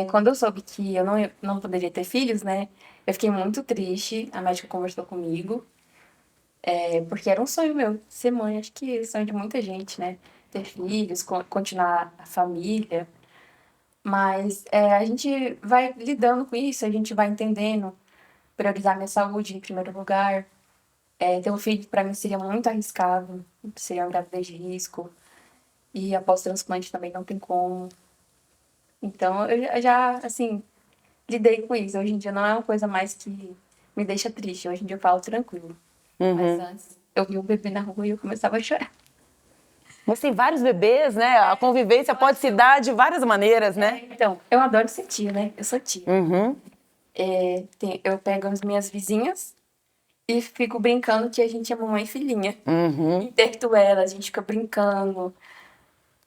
Quando eu soube que eu não poderia ter filhos, né? Eu fiquei muito triste. A médica conversou comigo, porque era um sonho meu ser mãe. Acho que é o sonho de muita gente, né? Ter filhos, continuar a família. Mas a gente vai lidando com isso, a gente vai entendendo, priorizar minha saúde em primeiro lugar. Ter um filho para mim seria muito arriscado, seria uma gravidez de risco. E após transplante também não tem como. Então eu já, assim, lidei com isso. Hoje em dia não é uma coisa mais que me deixa triste. Hoje em dia eu falo tranquilo. Mas antes eu vi um bebê na rua e eu começava a chorar. Mas tem vários bebês, né? A convivência pode se dar de várias maneiras, né? Então, eu adoro ser tia, né? Eu sou tia. Uhum. Eu pego as minhas vizinhas e fico brincando que a gente é mamãe e filhinha. Uhum. Interto elas, a gente fica brincando.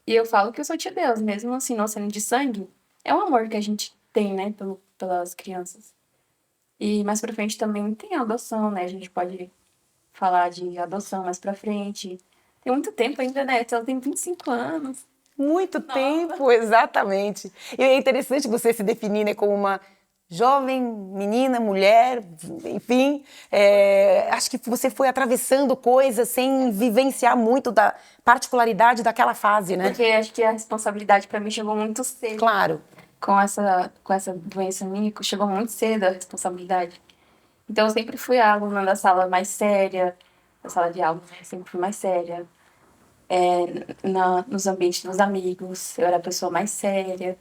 E eu falo que eu sou tia delas, mesmo assim, não sendo de sangue. É um amor que a gente tem, né, pelas crianças. E mais pra frente também tem a adoção, né? A gente pode falar de adoção mais pra frente. Tem muito tempo ainda, né? Ela tem 25 anos. Muito tempo, exatamente. E é interessante você se definir, né, como uma jovem menina, mulher, enfim. Acho que você foi atravessando coisas sem vivenciar muito da particularidade daquela fase, né? Porque acho que a responsabilidade pra mim chegou muito cedo. Claro. Com essa doença minha, chegou muito cedo a responsabilidade. Então eu sempre fui a aluna da sala mais séria, da sala de aula, né? Sempre fui mais séria. Nos ambientes dos amigos, eu era a pessoa mais séria,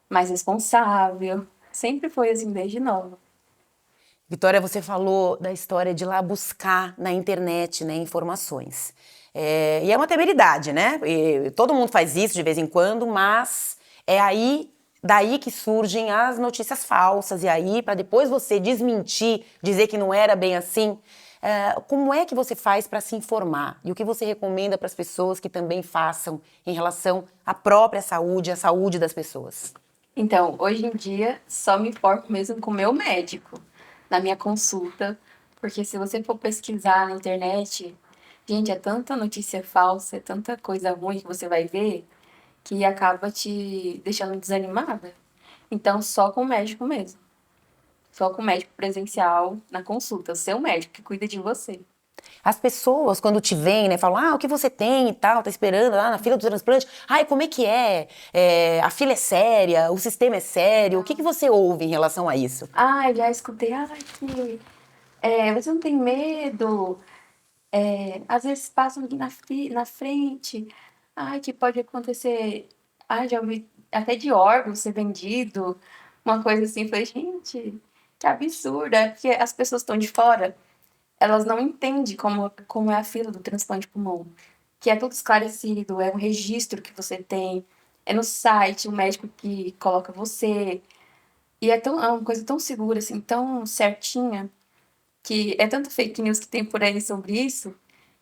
mais responsável. Sempre foi assim, desde nova. Vitória, você falou da história de ir lá buscar na internet, né, informações. E é uma temeridade, né? E todo mundo faz isso de vez em quando, mas é daí que surgem as notícias falsas, e aí, para depois você desmentir, dizer que não era bem assim. Como é que você faz para se informar? E o que você recomenda para as pessoas que também façam em relação à própria saúde, à saúde das pessoas? Então, hoje em dia, só me informo mesmo com o meu médico, na minha consulta, porque se você for pesquisar na internet, gente, é tanta notícia falsa, é tanta coisa ruim que você vai ver, que acaba te deixando desanimada. Então, só com o médico mesmo. Só com o médico presencial na consulta, o seu médico que cuida de você. As pessoas, quando te veem, né, falam, o que você tem e tal, tá esperando lá na fila do transplante. Ai, como é que é? A fila é séria, o sistema é sério. O que você ouve em relação a isso? Eu já escutei, você não tem medo? Às vezes passam aqui na frente. Ai, que pode acontecer. Ai, já ouvi até de órgão ser vendido. Uma coisa assim. Falei, gente, que absurdo. É porque as pessoas estão de fora, elas não entendem como é a fila do transplante de pulmão. Que é tudo esclarecido, é um registro que você tem, é no site, o médico que coloca você. E é uma coisa tão segura, assim, tão certinha, que é tanto fake news que tem por aí sobre isso,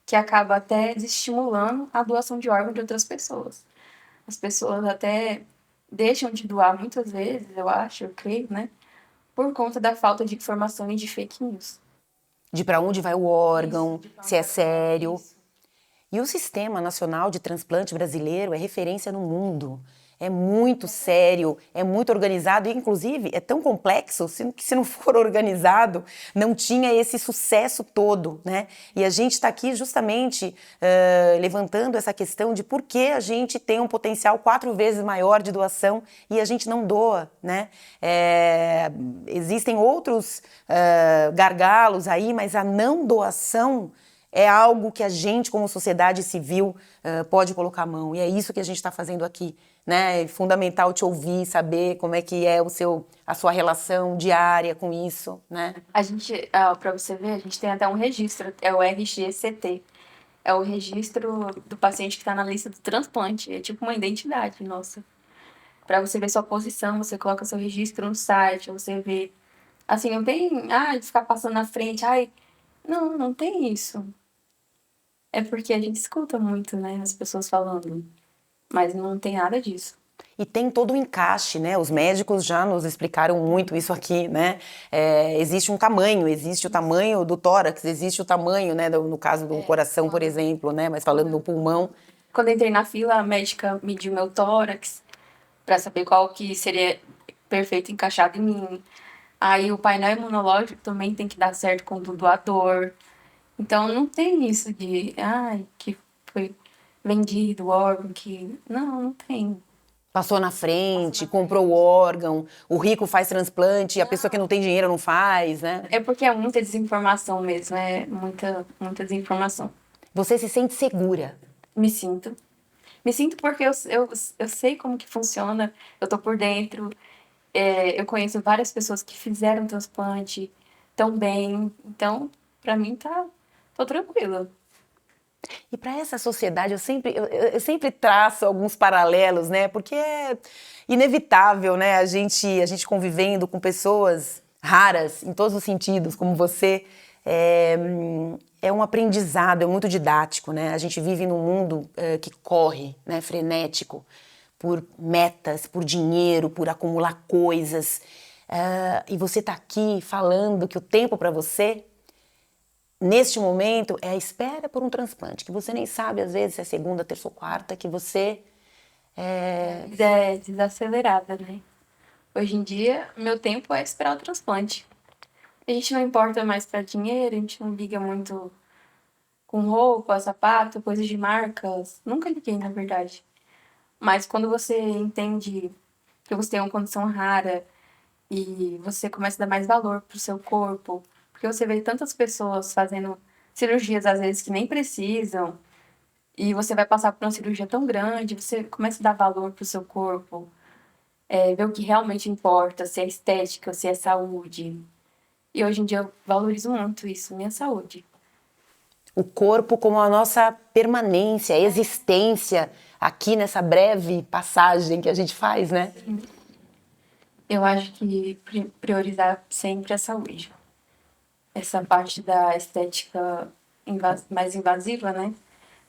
que acaba até desestimulando a doação de órgãos de outras pessoas. As pessoas até deixam de doar muitas vezes, eu acho, eu creio, né? Por conta da falta de informação e de fake news. De para onde vai o órgão, Isso, de se é falar sério. isso. E o Sistema Nacional de Transplante Brasileiro é referência no mundo. É muito sério, é muito organizado e, inclusive, é tão complexo que se não for organizado, não tinha esse sucesso todo, né? E a gente está aqui justamente levantando essa questão de por que a gente tem um potencial 4 vezes maior de doação e a gente não doa, né? Existem outros gargalos aí, mas a não doação é algo que a gente, como sociedade civil, pode colocar a mão. E é isso que a gente está fazendo aqui, né? É fundamental te ouvir, saber como é que é a sua relação diária com isso, né? A gente, para você ver, a gente tem até um registro, é o RGCT. É o registro do paciente que está na lista do transplante. É tipo uma identidade nossa. Para você ver sua posição, você coloca seu registro no site, você vê. Assim, não tem, de ficar passando na frente, não, não tem isso. É porque a gente escuta muito, né, as pessoas falando, mas não tem nada disso. E tem todo o encaixe, né? Os médicos já nos explicaram muito isso aqui, né? Existe um tamanho, existe o tamanho do tórax, existe o tamanho, né? No caso do coração, por exemplo, né? Mas falando do pulmão. Quando eu entrei na fila, a médica mediu meu tórax para saber qual que seria perfeito encaixado em mim. Aí o painel imunológico também tem que dar certo com o do doador. Então não tem isso de, ai, que foi vendido o órgão, que... Não tem. Passou na frente, comprou o órgão, o rico faz transplante, a pessoa que não tem dinheiro não faz, né? É porque é muita desinformação mesmo, é muita desinformação. Você se sente segura. Me sinto. Me sinto porque eu sei como que funciona, eu tô por dentro. Eu conheço várias pessoas que fizeram transplante, tão bem. Então, pra mim, tô tranquila. E para essa sociedade, eu sempre traço alguns paralelos, né? Porque é inevitável, né? A gente convivendo com pessoas raras, em todos os sentidos, como você, é um aprendizado, é muito didático, né? A gente vive num mundo que corre, né? Frenético, por metas, por dinheiro, por acumular coisas. E você tá aqui falando que o tempo para você neste momento, é a espera por um transplante, que você nem sabe, às vezes, se é segunda, terça ou quarta, que você... É desacelerada, né? Hoje em dia, meu tempo é esperar o transplante. A gente não importa mais pra dinheiro, a gente não liga muito com roupa, sapato, coisas de marcas. Nunca liguei, na verdade. Mas quando você entende que você tem uma condição rara e você começa a dar mais valor pro seu corpo, porque você vê tantas pessoas fazendo cirurgias, às vezes, que nem precisam, e você vai passar por uma cirurgia tão grande, você começa a dar valor pro seu corpo, ver o que realmente importa, se é estética, se é saúde. E hoje em dia eu valorizo muito isso, minha saúde. O corpo como a nossa permanência, a existência aqui nessa breve passagem que a gente faz, né? Eu acho que priorizar sempre a saúde. Essa parte da estética mais invasiva, né?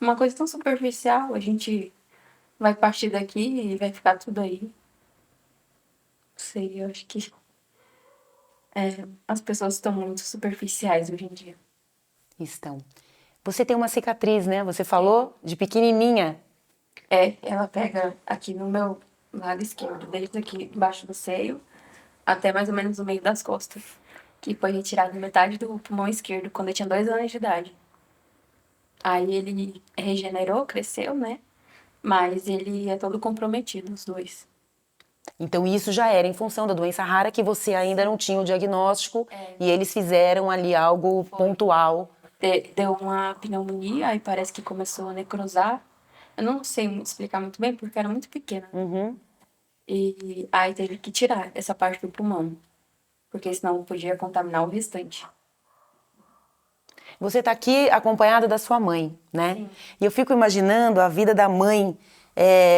Uma coisa tão superficial, a gente vai partir daqui e vai ficar tudo aí. Não sei, eu acho que as pessoas estão muito superficiais hoje em dia. Estão. Você tem uma cicatriz, né? Você falou de pequenininha. Ela pega aqui no meu lado esquerdo, desde aqui embaixo do seio até mais ou menos no meio das costas, que foi retirado metade do pulmão esquerdo quando eu tinha 2 anos de idade. Aí ele regenerou, cresceu, né? Mas ele é todo comprometido, os dois. Então isso já era em função da doença rara que você ainda não tinha o diagnóstico e eles fizeram ali algo pontual. Deu uma pneumonia, aí parece que começou a necrosar. Eu não sei explicar muito bem, porque era muito pequena. Uhum. E aí teve que tirar essa parte do pulmão, porque senão podia contaminar o restante. Você está aqui acompanhada da sua mãe, né? Sim. E eu fico imaginando a vida da mãe,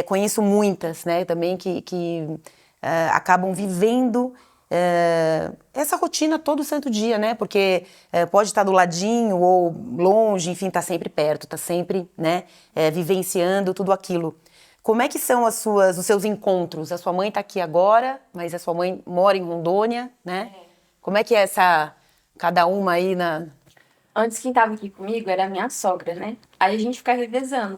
conheço muitas, né, também que acabam vivendo essa rotina todo santo dia, né? Porque pode estar do ladinho ou longe, enfim, está sempre perto, está sempre, né, vivenciando tudo aquilo. Como é que são os seus encontros? A sua mãe está aqui agora, mas a sua mãe mora em Rondônia, né? Como é que é cada uma aí na... Antes quem tava aqui comigo era a minha sogra, né? Aí a gente fica revezando.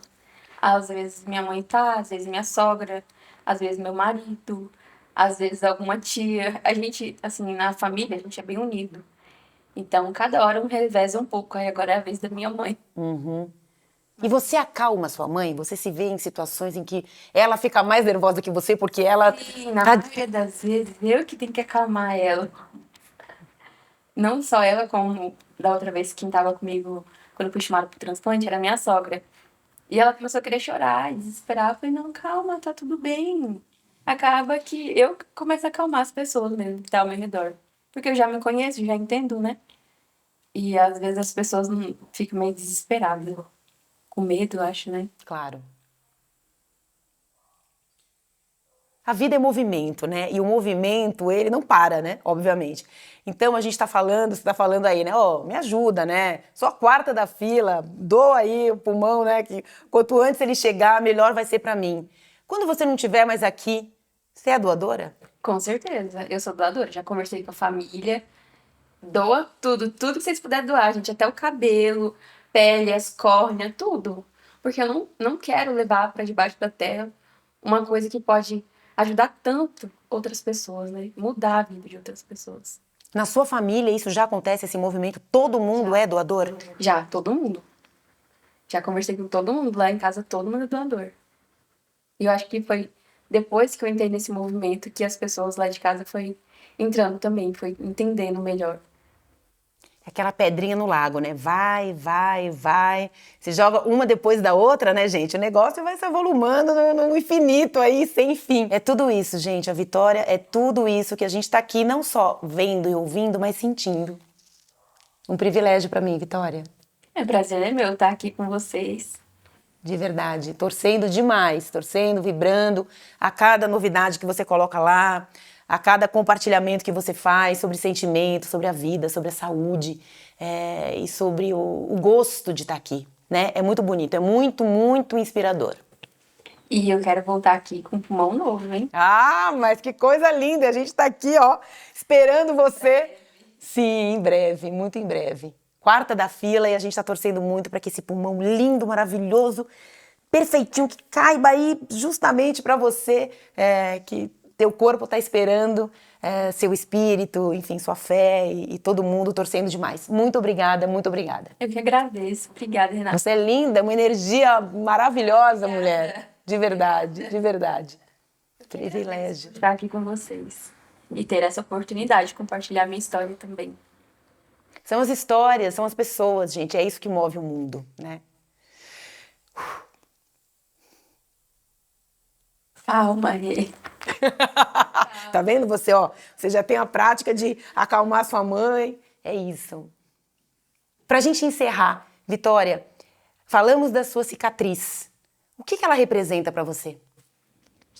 Às vezes minha mãe tá, às vezes minha sogra, às vezes meu marido, às vezes alguma tia. A gente, assim, na família, a gente é bem unido. Então, cada hora um reveza um pouco. Aí agora é a vez da minha mãe. Uhum. E você acalma sua mãe? Você se vê em situações em que ela fica mais nervosa que você porque ela... E na maioria das vezes, eu que tenho que acalmar ela. Não só ela, como da outra vez quem tava comigo quando eu fui chamada pro transplante, era a minha sogra. E ela começou a querer chorar, desesperar. Eu falei, não, calma, tá tudo bem. Acaba que eu começo a acalmar as pessoas mesmo que estão ao meu redor. Porque eu já me conheço, já entendo, né? E às vezes as pessoas ficam meio desesperadas. Com medo, eu acho, né? Claro. A vida é movimento, né? E o movimento, ele não para, né? Obviamente. Então a gente tá falando, você tá falando aí, né? Ó, me ajuda, né? Sou a quarta da fila, dou aí o pulmão, né? Que quanto antes ele chegar, melhor vai ser pra mim. Quando você não estiver mais aqui, você é doadora? Com certeza. Eu sou doadora. Já conversei com a família. Doa tudo. Tudo que vocês puderem doar, gente. Até o cabelo, pele, as córneas, tudo. Porque eu não quero levar pra debaixo da terra uma coisa que pode ajudar tanto outras pessoas, né? Mudar a vida de outras pessoas. Na sua família isso já acontece, esse movimento? Todo mundo é doador? Já, todo mundo. Já conversei com todo mundo. Lá em casa, todo mundo é doador. E eu acho que foi depois que eu entrei nesse movimento que as pessoas lá de casa foi entrando também, foi entendendo melhor. Aquela pedrinha no lago, né? Vai, vai, vai. Você joga uma depois da outra, né, gente? O negócio vai se avolumando no infinito aí, sem fim. É tudo isso, gente. A Vitória é tudo isso que a gente tá aqui, não só vendo e ouvindo, mas sentindo. Um privilégio pra mim, Vitória. É, prazer é meu estar aqui com vocês. De verdade. Torcendo demais, torcendo, vibrando a cada novidade que você coloca lá, a cada compartilhamento que você faz sobre sentimento, sobre a vida, sobre a saúde e sobre o gosto de estar aqui, né? É muito bonito, é muito, muito inspirador. E eu quero voltar aqui com um pulmão novo, hein? Ah, mas que coisa linda! A gente tá aqui, ó, esperando você. Sim, em breve, muito em breve. Quarta da fila e a gente tá torcendo muito para que esse pulmão lindo, maravilhoso, perfeitinho, que caiba aí justamente para você, que teu corpo tá esperando, seu espírito, enfim, sua fé e todo mundo torcendo demais. Muito obrigada, muito obrigada. Eu que agradeço. Obrigada, Renata. Você é linda, uma energia maravilhosa, mulher. De verdade, de verdade. Privilégio. Estar aqui com vocês. E ter essa oportunidade de compartilhar minha história também. São as histórias, são as pessoas, gente. É isso que move o mundo, né? Calma aí. Tá vendo você, ó? Você já tem a prática de acalmar sua mãe. É isso. Pra gente encerrar, Vitória, falamos da sua cicatriz. O que ela representa pra você?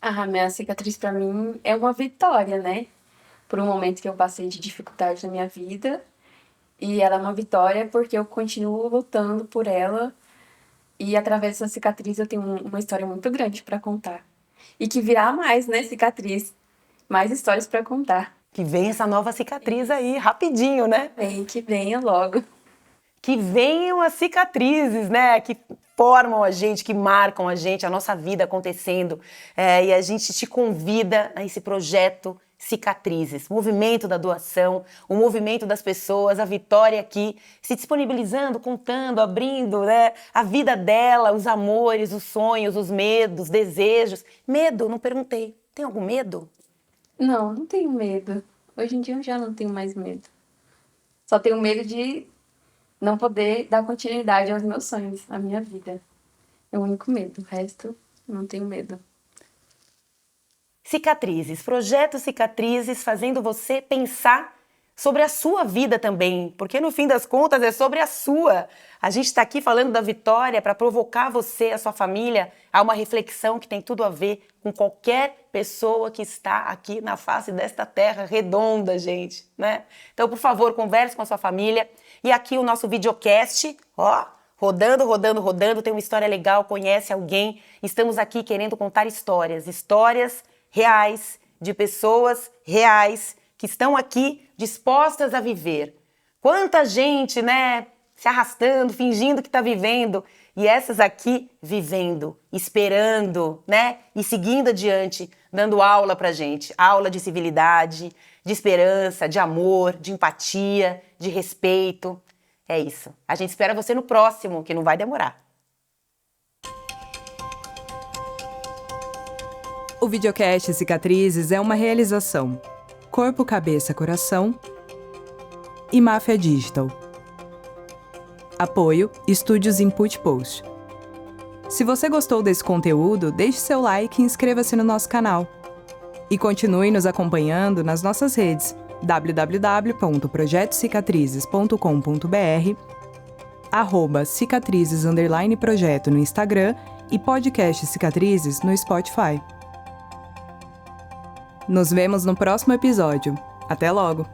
A minha cicatriz pra mim é uma vitória, né? Por um momento que eu passei de dificuldade na minha vida. E ela é uma vitória porque eu continuo lutando por ela. E através dessa cicatriz eu tenho uma história muito grande pra contar. E que virá mais, né, cicatriz? Mais histórias pra contar. Que venha essa nova cicatriz aí, rapidinho, né? Que venha logo. Que venham as cicatrizes, né? Que formam a gente, que marcam a gente, a nossa vida acontecendo. E a gente te convida a esse projeto Cicatrizes, movimento da doação, o movimento das pessoas, a Vitória aqui, se disponibilizando, contando, abrindo, né, a vida dela, os amores, os sonhos, os medos, desejos. Medo, não perguntei. Tem algum medo? Não tenho medo. Hoje em dia eu já não tenho mais medo. Só tenho medo de não poder dar continuidade aos meus sonhos, à minha vida. É o único medo. O resto, não tenho medo. Cicatrizes, projeto Cicatrizes, fazendo você pensar sobre a sua vida também, porque no fim das contas é sobre a sua. A gente está aqui falando da Vitória para provocar você, a sua família, a uma reflexão que tem tudo a ver com qualquer pessoa que está aqui na face desta terra redonda, gente, né? Então, por favor, converse com a sua família. E aqui o nosso videocast, ó, rodando, rodando, rodando, tem uma história legal, conhece alguém. Estamos aqui querendo contar histórias reais, de pessoas reais que estão aqui dispostas a viver. Quanta gente, né, se arrastando, fingindo que está vivendo, e essas aqui vivendo, esperando, né, e seguindo adiante, dando aula pra gente, aula de civilidade, de esperança, de amor, de empatia, de respeito. É isso. A gente espera você no próximo, que não vai demorar. O videocast Cicatrizes é uma realização Corpo, Cabeça, Coração e Máfia Digital. Apoio Estúdios Input Post. Se você gostou desse conteúdo, deixe seu like e inscreva-se no nosso canal. E continue nos acompanhando nas nossas redes www.projetocicatrizes.com.br, @cicatrizes_projeto no Instagram e podcast Cicatrizes no Spotify. Nos vemos no próximo episódio. Até logo!